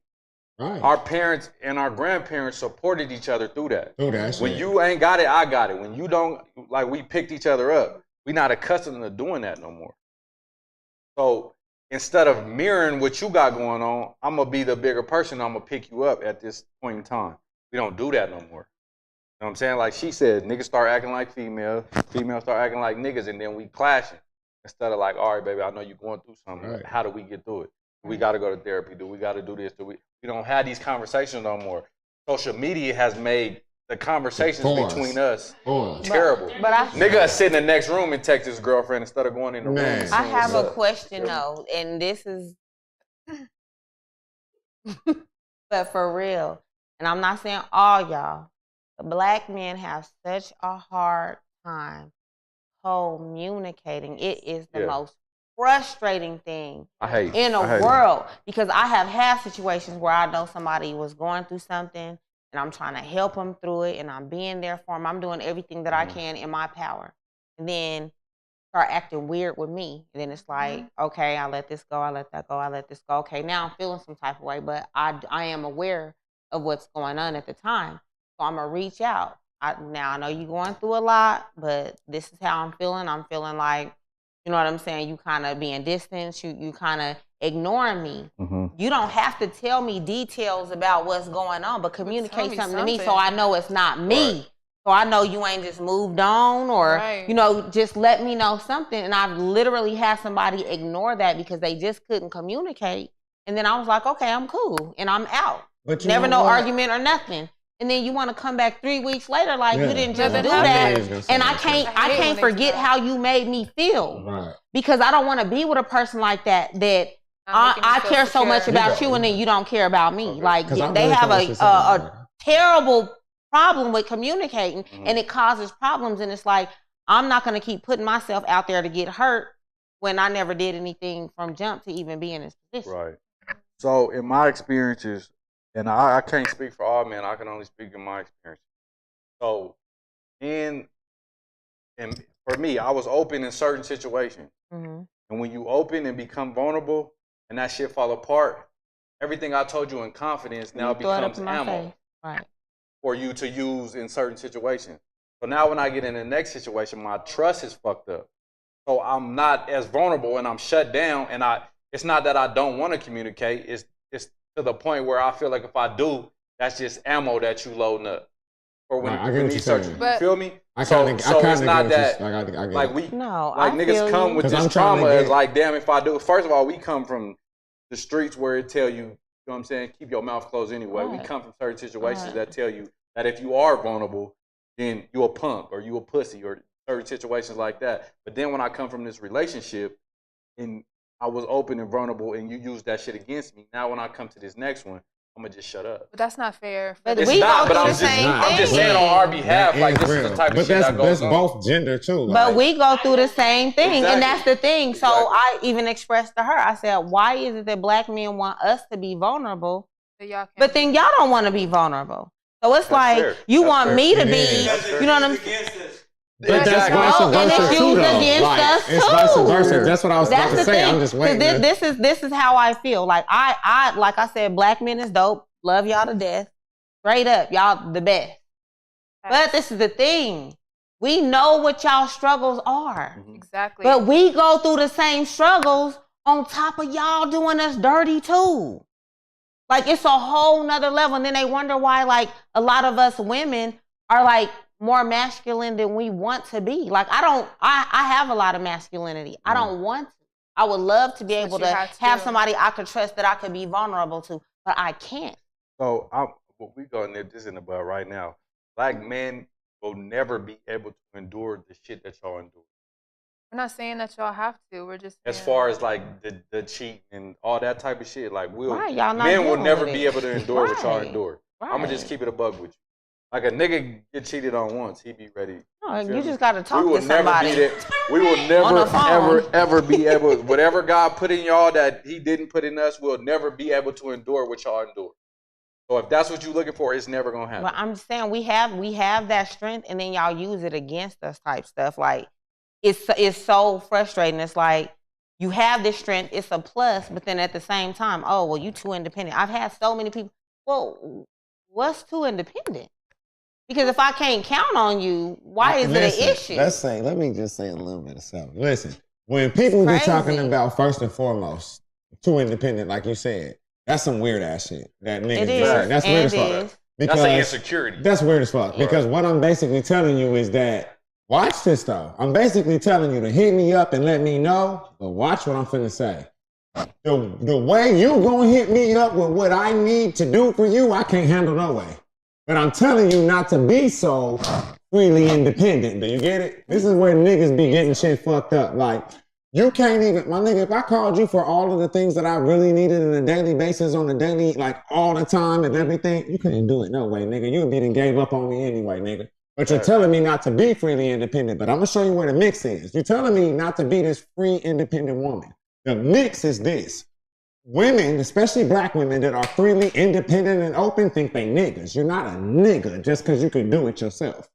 Right. Our parents and our grandparents supported each other through that. When you ain't got it, I got it. When you don't, like, we picked each other up. We not accustomed to doing that no more. So instead of mirroring what you got going on, I'm going to be the bigger person. I'm going to pick you up at this point in time. We don't do that no more. You know what I'm saying? Like she said, niggas start acting like females start acting like niggas, and then we clashing. Instead of like, all right, baby, I know you're going through something. Right. How do we get through it? Do we got to go to therapy? Do we got to do this? We don't have these conversations no more. Social media has made the conversations between us terrible. But nigga sit in the next room and text his girlfriend instead of going in the room. I have a question though, and this is, but for real, and I'm not saying all y'all, but Black men have such a hard time communicating. It is the most frustrating thing in the world, because I have had situations where I know somebody was going through something and I'm trying to help them through it and I'm being there for them. I'm doing everything that I can in my power. And then start acting weird with me. And then it's like, okay, I let this go, I let that go, I let this go. Okay, now I'm feeling some type of way, but I am aware of what's going on at the time. So I'm going to reach out. Now I know you're going through a lot, but this is how I'm feeling. I'm feeling like, you know what I'm saying, you kind of being distant, you kind of ignoring me. You don't have to tell me details about what's going on, but communicate something to me so I know it's not me. Right. So I know you ain't just moved on or, you know, just let me know something. And I've literally had somebody ignore that because they just couldn't communicate. And then I was like, okay, I'm cool and I'm out. But never no argument or nothing. And then you want to come back 3 weeks later like you didn't just do that. And I can't forget how you made me feel. Right. Because I don't want to be with a person like that I care so much about you and then you don't care about me. Like they have a terrible problem with communicating and it causes problems. And it's like, I'm not going to keep putting myself out there to get hurt when I never did anything from jump to even be in this position. Right. So in my experiences, and I can't speak for all men, I can only speak in my experience. So and for me, I was open in certain situations. And when you open and become vulnerable and that shit fall apart, everything I told you in confidence now becomes ammo for you to use in certain situations. So now when I get in the next situation, my trust is fucked up. So I'm not as vulnerable and I'm shut down, and it's not that I don't want to communicate, it's to the point where I feel like if I do, that's just ammo that you loading up. Or when you search, you feel me? So it's not that like niggas come with this trauma as like, damn, if I do. First of all, we come from the streets where it tell you, you know what I'm saying, keep your mouth closed anyway. We come from certain situations that tell you that if you are vulnerable, then you a punk or you a pussy or certain situations like that. But then when I come from this relationship and I was open and vulnerable and you used that shit against me, now when I come to this next one, I'm gonna just shut up. But that's not fair. But it's not, but I'm just saying on our behalf, like this is the type of shit that goes on. But that's both gender too. But we go through the same thing, and that's the thing. So I even expressed to her, I said, why is it that Black men want us to be vulnerable, but then y'all don't want to be vulnerable? So it's like, you want me to be, you know what I'm saying? But that's vice versa too, though. It's vice versa. That's what I was about to say. I'm just waiting. This is how I feel. Like like I said, Black men is dope. Love y'all to death. Straight up, y'all the best. But this is the thing. We know what y'all struggles are. Exactly. But we go through the same struggles on top of y'all doing us dirty too. Like it's a whole nother level. And then they wonder why like a lot of us women are like more masculine than we want to be. Like I have a lot of masculinity. I don't want to. I would love to be able to have somebody I could trust that I could be vulnerable to. but I can't. So we go nip this in the bud right now. Black men will never be able to endure the shit that y'all endure. We're not saying that y'all have to. We're just as far as like the cheating and all that type of shit. Like men will never be able to endure what y'all endure. Right. I'm gonna just keep it a bug with you. Like a nigga get cheated on once, he be ready. No, you just gotta talk to somebody. We will never ever be able. Whatever God put in y'all that He didn't put in us, we'll never be able to endure what y'all endure. So if that's what you're looking for, it's never gonna happen. Well, I'm just saying we have that strength, and then y'all use it against us, type stuff. Like it's so frustrating. It's like you have this strength, it's a plus, but then at the same time, oh well, you too independent. I've had so many people. Well, what's too independent? Because if I can't count on you, why is it an issue? Let me just say a little bit of something. Listen, when people be talking about first and foremost, too independent, like you said, that's some weird ass shit. That nigga saying. That's weird as fuck. Because that's an insecurity. That's weird as fuck. Because what I'm basically telling you is that, watch this though. I'm basically telling you to hit me up and let me know, but watch what I'm finna say. The way you gonna hit me up with what I need to do for you, I can't handle no way. But I'm telling you not to be so freely independent. Do you get it? This is where niggas be getting shit fucked up. Like, you can't even, my nigga, if I called you for all of the things that I really needed on a daily basis, on a daily, like all the time and everything, you couldn't do it. No way, nigga. You'd be done gave up on me anyway, nigga. But you're telling me not to be freely independent. But I'm going to show you where the mix is. You're telling me not to be this free, independent woman. The mix is this. Women, especially black women that are freely independent and open, think they niggas. You're not a nigga just because you can do it yourself.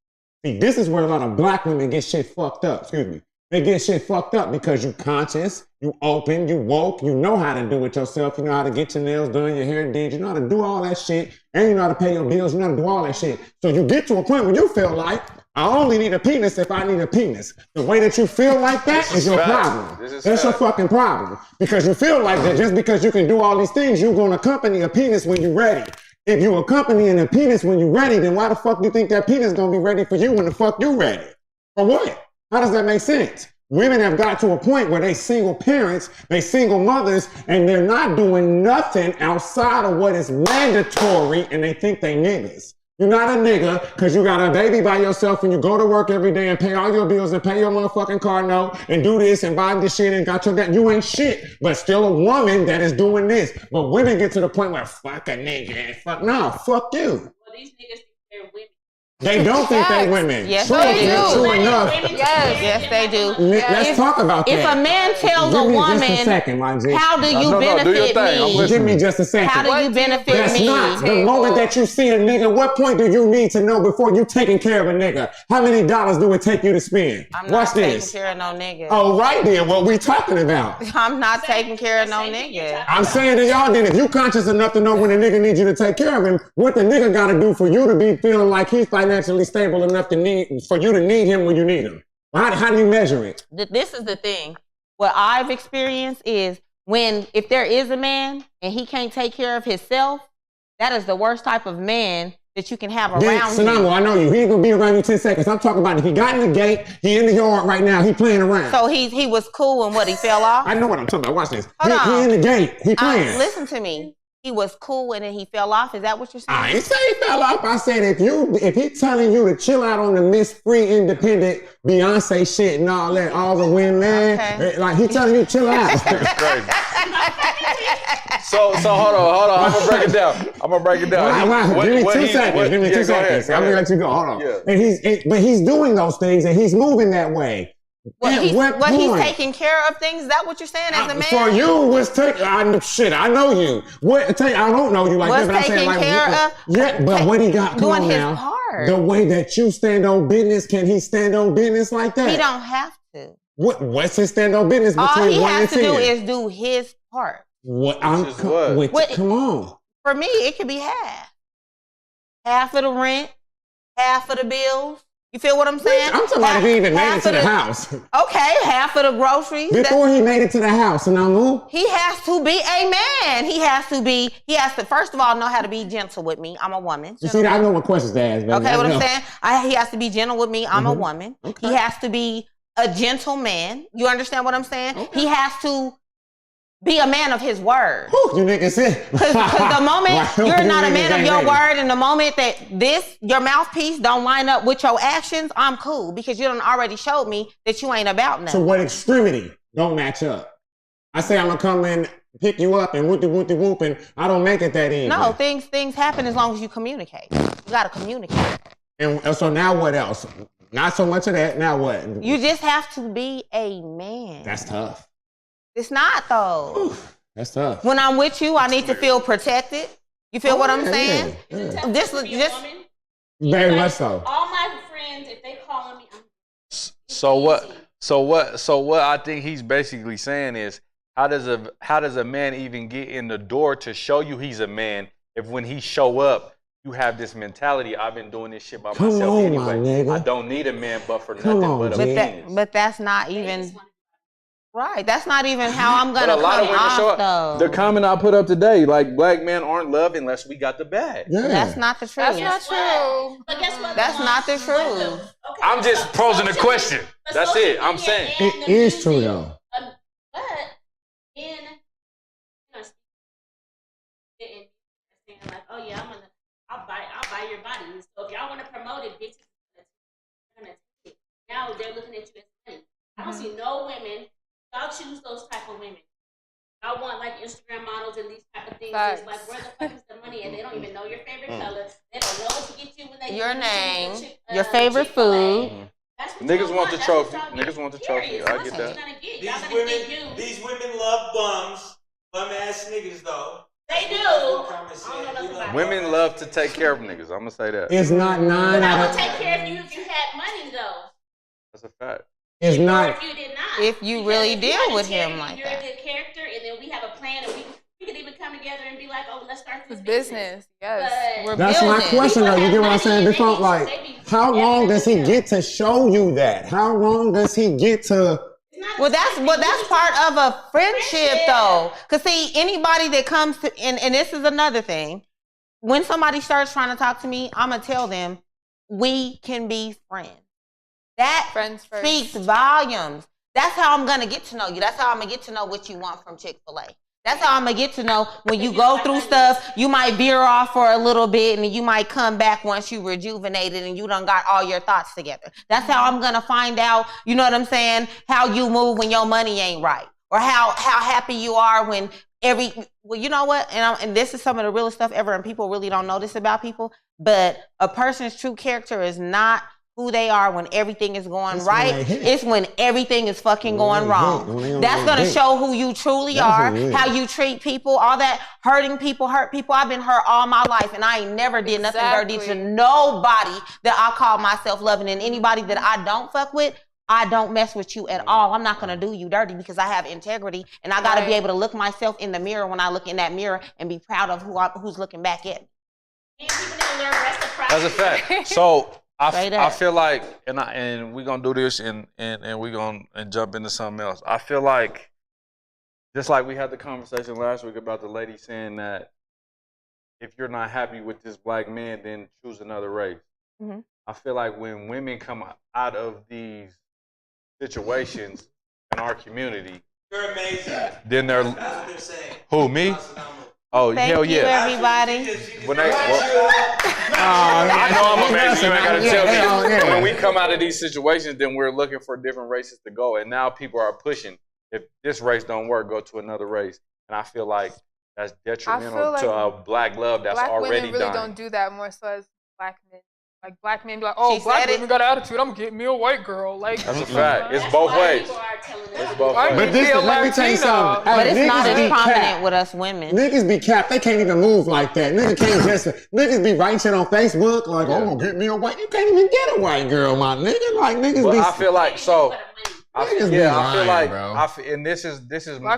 See, this is where a lot of black women get shit fucked up. Excuse me. They get shit fucked up because you conscious, you open, you woke, you know how to do it yourself. You know how to get your nails done, your hair did. You know how to do all that shit. And you know how to pay your bills. You know how to do all that shit. So you get to a point where you feel like, I only need a penis if I need a penis. The way that you feel like that is your problem. That's your fucking problem. Because you feel like that just because you can do all these things, you're going to accompany a penis when you're ready. If you accompanying a penis when you're ready, then why the fuck do you think that penis is going to be ready for you when the fuck you ready? For what? How does that make sense? Women have got to a point where they single parents, they single mothers, and they're not doing nothing outside of what is mandatory, and they think they niggas. You're not a nigga because you got a baby by yourself and you go to work every day and pay all your bills and pay your motherfucking car note and do this and buy this shit and got your that. You ain't shit, but still a woman that is doing this. But women get to the point where fuck a nigga and fuck you. Well, these niggas think they're women. They don't think they women. Yes, they do. True enough. Yes, they do. Let's talk about that. If a man tells a woman, just a second, how do you benefit me? Give me just a second. How do you benefit me? That's not the moment that you see a nigga. What point do you need to know before you taking care of a nigga? How many dollars do it take you to spend? I'm not taking care of no nigga. Oh, right then. What we talking about? I'm not taking care of no nigga. I'm saying to y'all then, if you conscious enough to know when a nigga needs you to take care of him, what the nigga got to do for you to be feeling like he's financially stable enough to need for you to need him when you need him? How do you measure it? This is the thing. What I've experienced is if there is a man and he can't take care of himself, that is the worst type of man that you can have around you. Sinamo, I know you. He ain't gonna be around you 10 seconds. I'm talking about if he got in the gate, he in the yard right now, he playing around. So he was cool and what, he fell off? I know what I'm talking about. Watch this. Hold on. He in the gate, he playing. Listen to me. He was cool and then he fell off. Is that what you're saying? I ain't say he fell off. I said if he telling you to chill out on the Miss Free Independent Beyonce shit and all that, all the win, man. Okay. Like he telling you to chill out. That's crazy. So hold on. I'm gonna break it down. Give me 2 seconds. Give me 2 seconds. I'm gonna let you go. Hold on. Yeah. And he's doing those things and he's moving that way. He's taking care of things. Is that what you're saying as a man? For you, was taking. I know you. I don't know you like that, but I'm saying like care of. Yeah, but what he got doing his now, part. The way that you stand on business, can he stand on business like that? He don't have to. What's his stand on business between 1 and 10? All he has to do is do his part. Come on. For me, it could be half. Half of the rent, half of the bills. You feel what I'm saying? I'm talking about if he even made it to the house. Okay, half of the groceries. Before he made it to the house, and he has to be a man. He has to, first of all, know how to be gentle with me. I'm a woman. You see, I know what questions to ask, baby. Okay, what I'm saying? He has to be gentle with me. I'm a woman. Okay. He has to be a gentleman. You understand what I'm saying? Okay. He has to be a man of his word. You niggas said. Because the moment you're not a man of your word, and the moment that your mouthpiece don't line up with your actions, I'm cool because you done already showed me that you ain't about nothing. So what extremity don't match up? I say I'm gonna come in, pick you up, and whoop, and I don't make it that easy. No, things happen as long as you communicate. You gotta communicate. And so now what else? Not so much of that. Now what? You just have to be a man. That's tough. It's not though. Oof, that's tough. When I'm with you, I need to feel protected. You feel what I'm saying? Yeah. Just Very much so. All my friends, if they call me, So what I think he's basically saying is, how does a man even get in the door to show you he's a man if when he show up you have this mentality, I've been doing this shit by myself anyway. I don't need a man but for nothing but a penis. But that's not even right. That's not even how I'm gonna but a lot come of women off, show up. though. The comment I put up today, like black men aren't loved unless we got the bag. Yeah. That's not the truth. That's not true. But guess what? That's not the truth. Okay, I'm just posing a question. That's it. I'm media saying. and It the is true, music, though. But in saying like, oh yeah, I'll buy your body. So if y'all want to promote it, bitches, gonna take it. Now they're looking at you as money. I don't see no women. Y'all choose those type of women. Y'all want like Instagram models and these type of things. It's like, where the fuck is the money? And they don't even know your favorite color. They don't know what to get you when they Your get name, you your favorite food. Niggas want the trophy. Niggas want the trophy. I get that. These women love bums. Bum ass niggas though. They do. Women love to take care of niggas. I'm gonna say that. It's not nine But I out would of. take care of you if you had money though. That's a fact. It's Or not. if you did not. If you Because really if deal had with a character, him like you're that. a good character, and then we have a plan, and we could even come together and be like, oh, let's start this It's business. Yes. But That's my question though. You get what I'm saying? Before, like, how long does he get to show you that? How long does he get to? Well, that's part of a friendship, though. Cause see, anybody that comes to, and this is another thing. When somebody starts trying to talk to me, I'm gonna tell them we can be friends. That Friends first. speaks volumes. That's how I'm gonna get to know you. That's how I'm gonna get to know what you want from Chick-fil-A. That's how I'm gonna get to know when you go through stuff, you might veer off for a little bit and you might come back once you rejuvenated and you done got all your thoughts together. That's how I'm gonna find out, you know what I'm saying, how you move when your money ain't right. Or how happy you are when well, you know what? And this is some of the realest stuff ever, and people really don't know this about people, but a person's true character is not who they are when everything is going right. It's when everything is fucking going wrong. That's going to show who you truly are, how you treat people, all that hurting people, hurt people. I've been hurt all my life, and I ain't never did nothing dirty to nobody that I call myself loving. And anybody that I don't fuck with, I don't mess with you at all. I'm not going to do you dirty because I have integrity, and I got to be able to look myself in the mirror when I look in that mirror and be proud of who's looking back at me. That's a fact. So I feel like, and we're gonna do this, and we're gonna jump into something else. I feel like, just like we had the conversation last week about the lady saying that if you're not happy with this black man, then choose another race. Mm-hmm. I feel like when women come out of these situations in our community, you're amazing. Then they're That's what they're saying. Who, me? Oh, Thank hell you, yeah. everybody. When I know I'm amazing. You ain't got to tell me. When we come out of these situations, then we're looking for different races to go. And now people are pushing. If this race don't work, go to another race. And I feel like that's detrimental to a black love that's black already women really dying. don't do that more so as black men. Like black men be like, oh, black women got an attitude. I'm getting me a white girl. Like that's a fact. It's both ways. It's both ways. But this, let me tell you something. But Hey, it's not as prominent capped. with us women. Niggas be capped. They can't even move like that. Niggas be writing shit on Facebook like, oh, I'm gonna get me a white. You can't even get a white girl, my nigga. Like niggas be. I feel like so. I feel like, bro. and this is my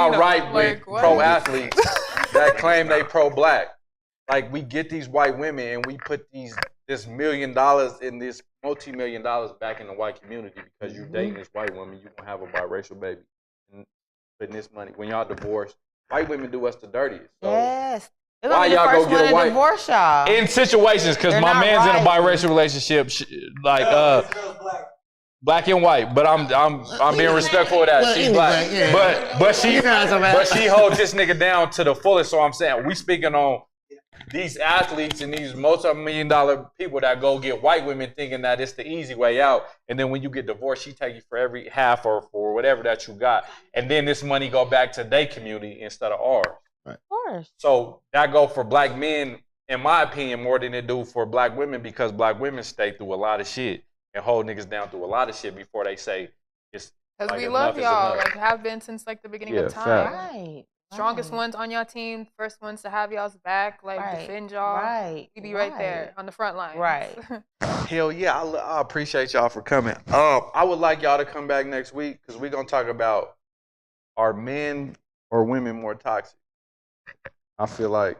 right with pro athletes that claim they pro black. Like we get these white women and we put this $1 million and this multi-million dollars back in the white community because you're dating this white woman, you gonna have a biracial baby and putting this money. When y'all divorce, white women do us the dirtiest. So yes. Why y'all go get a white divorce y'all? In situations, because my man's in a biracial relationship, Black and white, but I'm being respectful of that. Well, She's anyway, black, yeah. but she You know what I'm talking about. she holds this nigga down to the fullest. So I'm saying we speaking on these athletes and these multi-million-dollar people that go get white women thinking that it's the easy way out, and then when you get divorced, she take you for every half or for whatever that you got, and then this money go back to their community instead of ours. Of course. So that go for black men, in my opinion, more than it do for black women because black women stay through a lot of shit and hold niggas down through a lot of shit before they say it's. Because like, we love y'all, enough. like have been since like the beginning of time. Right. Strongest ones on y'all team, first ones to have y'all's back, like defend y'all. Right. We be right there on the front line. Right. Hell yeah, I appreciate y'all for coming. I would like y'all to come back next week because we're gonna talk about are men or women more toxic. I feel like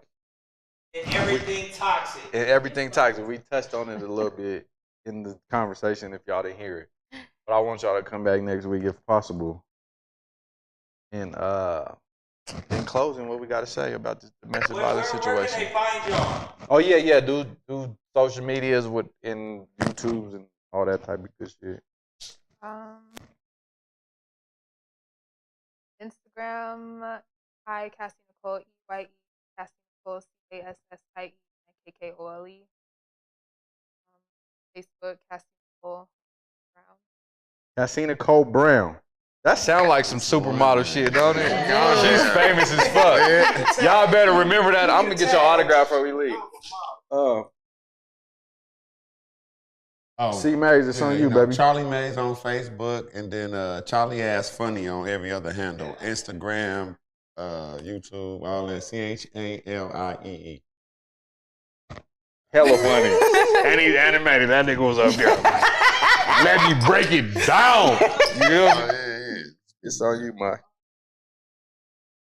everything toxic. Everything toxic. We touched on it a little bit in the conversation if y'all didn't hear it. But I want y'all to come back next week if possible. And in closing, what we got to say about this domestic violence situation? Where can they find y'all? Oh yeah. Do social medias with in YouTubes and all that type of good shit. Instagram, hi Cassie Nicole, EYE, Cassie Nicole, CASSIE, KKOLE. Facebook, Cassie Nicole Brown. Cassie Nicole Brown. That sound like some supermodel shit, don't it? She's famous as fuck. Y'all better remember that. I'm gonna get your autograph before we leave. C Mays, it's on you, baby. Charlie Mays on Facebook, and then Charlie Ass Funny on every other handle: Instagram, YouTube, all that. CHALIEE. Hella funny. And he's animated. That nigga was up there. Let me break it down. You know? It's on you, Mike.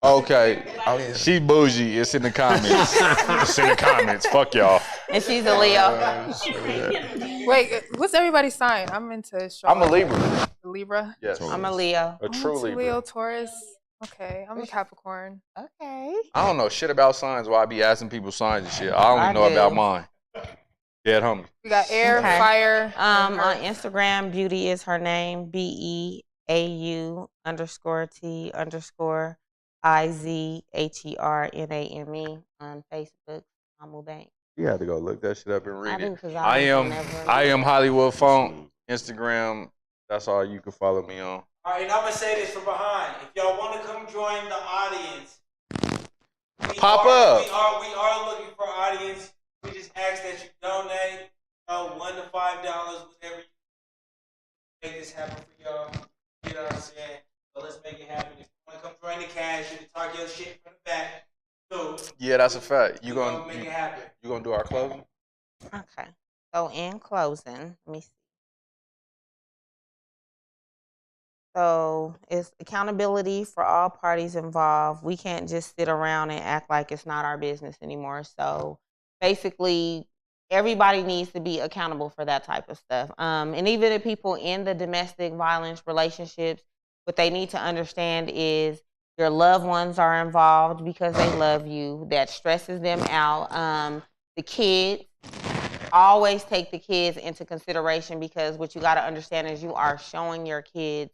Okay. Oh, yeah. She bougie. It's in the comments. It's in the comments. Fuck y'all. And she's a Leo. Wait, what's everybody's sign? I'm into I'm a Libra. Libra? Yes. I'm a Leo. A true Libra. Leo, Taurus. Okay, I'm a Capricorn. Okay. I don't know shit about signs. Why I be asking people signs and shit. I only know about mine. Dead homie. We got air, fire. On Instagram, Beauty is her name. BEAU _T _IZHERNAME. On Facebook, Amu Bank. You had to go look that shit up and read it. I am Hollywood Phone. Instagram. That's all you can follow me on. All right, and I'm gonna say this from behind. If y'all want to come join the audience, Pop up. We are looking for audience. We just ask that you donate $1 to $5, whatever you make this happen for y'all. You know what I'm saying? So let's make it happen. If you want to come join the cash, you can talk your shit from the back too. Yeah, that's a fact. You gonna make it happen. You gonna do our closing? Okay. So in closing, let me see. So it's accountability for all parties involved. We can't just sit around and act like it's not our business anymore. So basically, everybody needs to be accountable for that type of stuff. And even the people in the domestic violence relationships, what they need to understand is your loved ones are involved because they love you. That stresses them out. The kids, always take the kids into consideration because what you got to understand is you are showing your kids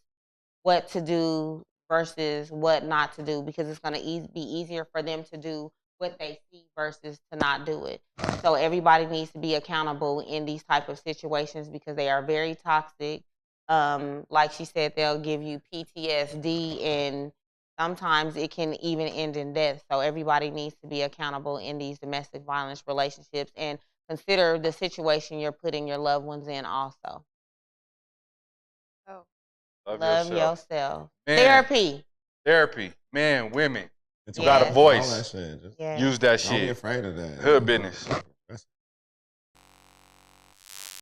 what to do versus what not to do because it's going to be easier for them to do what they see versus to not do it. So everybody needs to be accountable in these type of situations because they are very toxic. Like she said, they'll give you PTSD and sometimes it can even end in death. So everybody needs to be accountable in these domestic violence relationships and consider the situation you're putting your loved ones in also. Oh. Love yourself. Man. Therapy. Man, women. It's got a voice. All that shit. Use that shit. Don't be afraid of that. Hoodbizzness.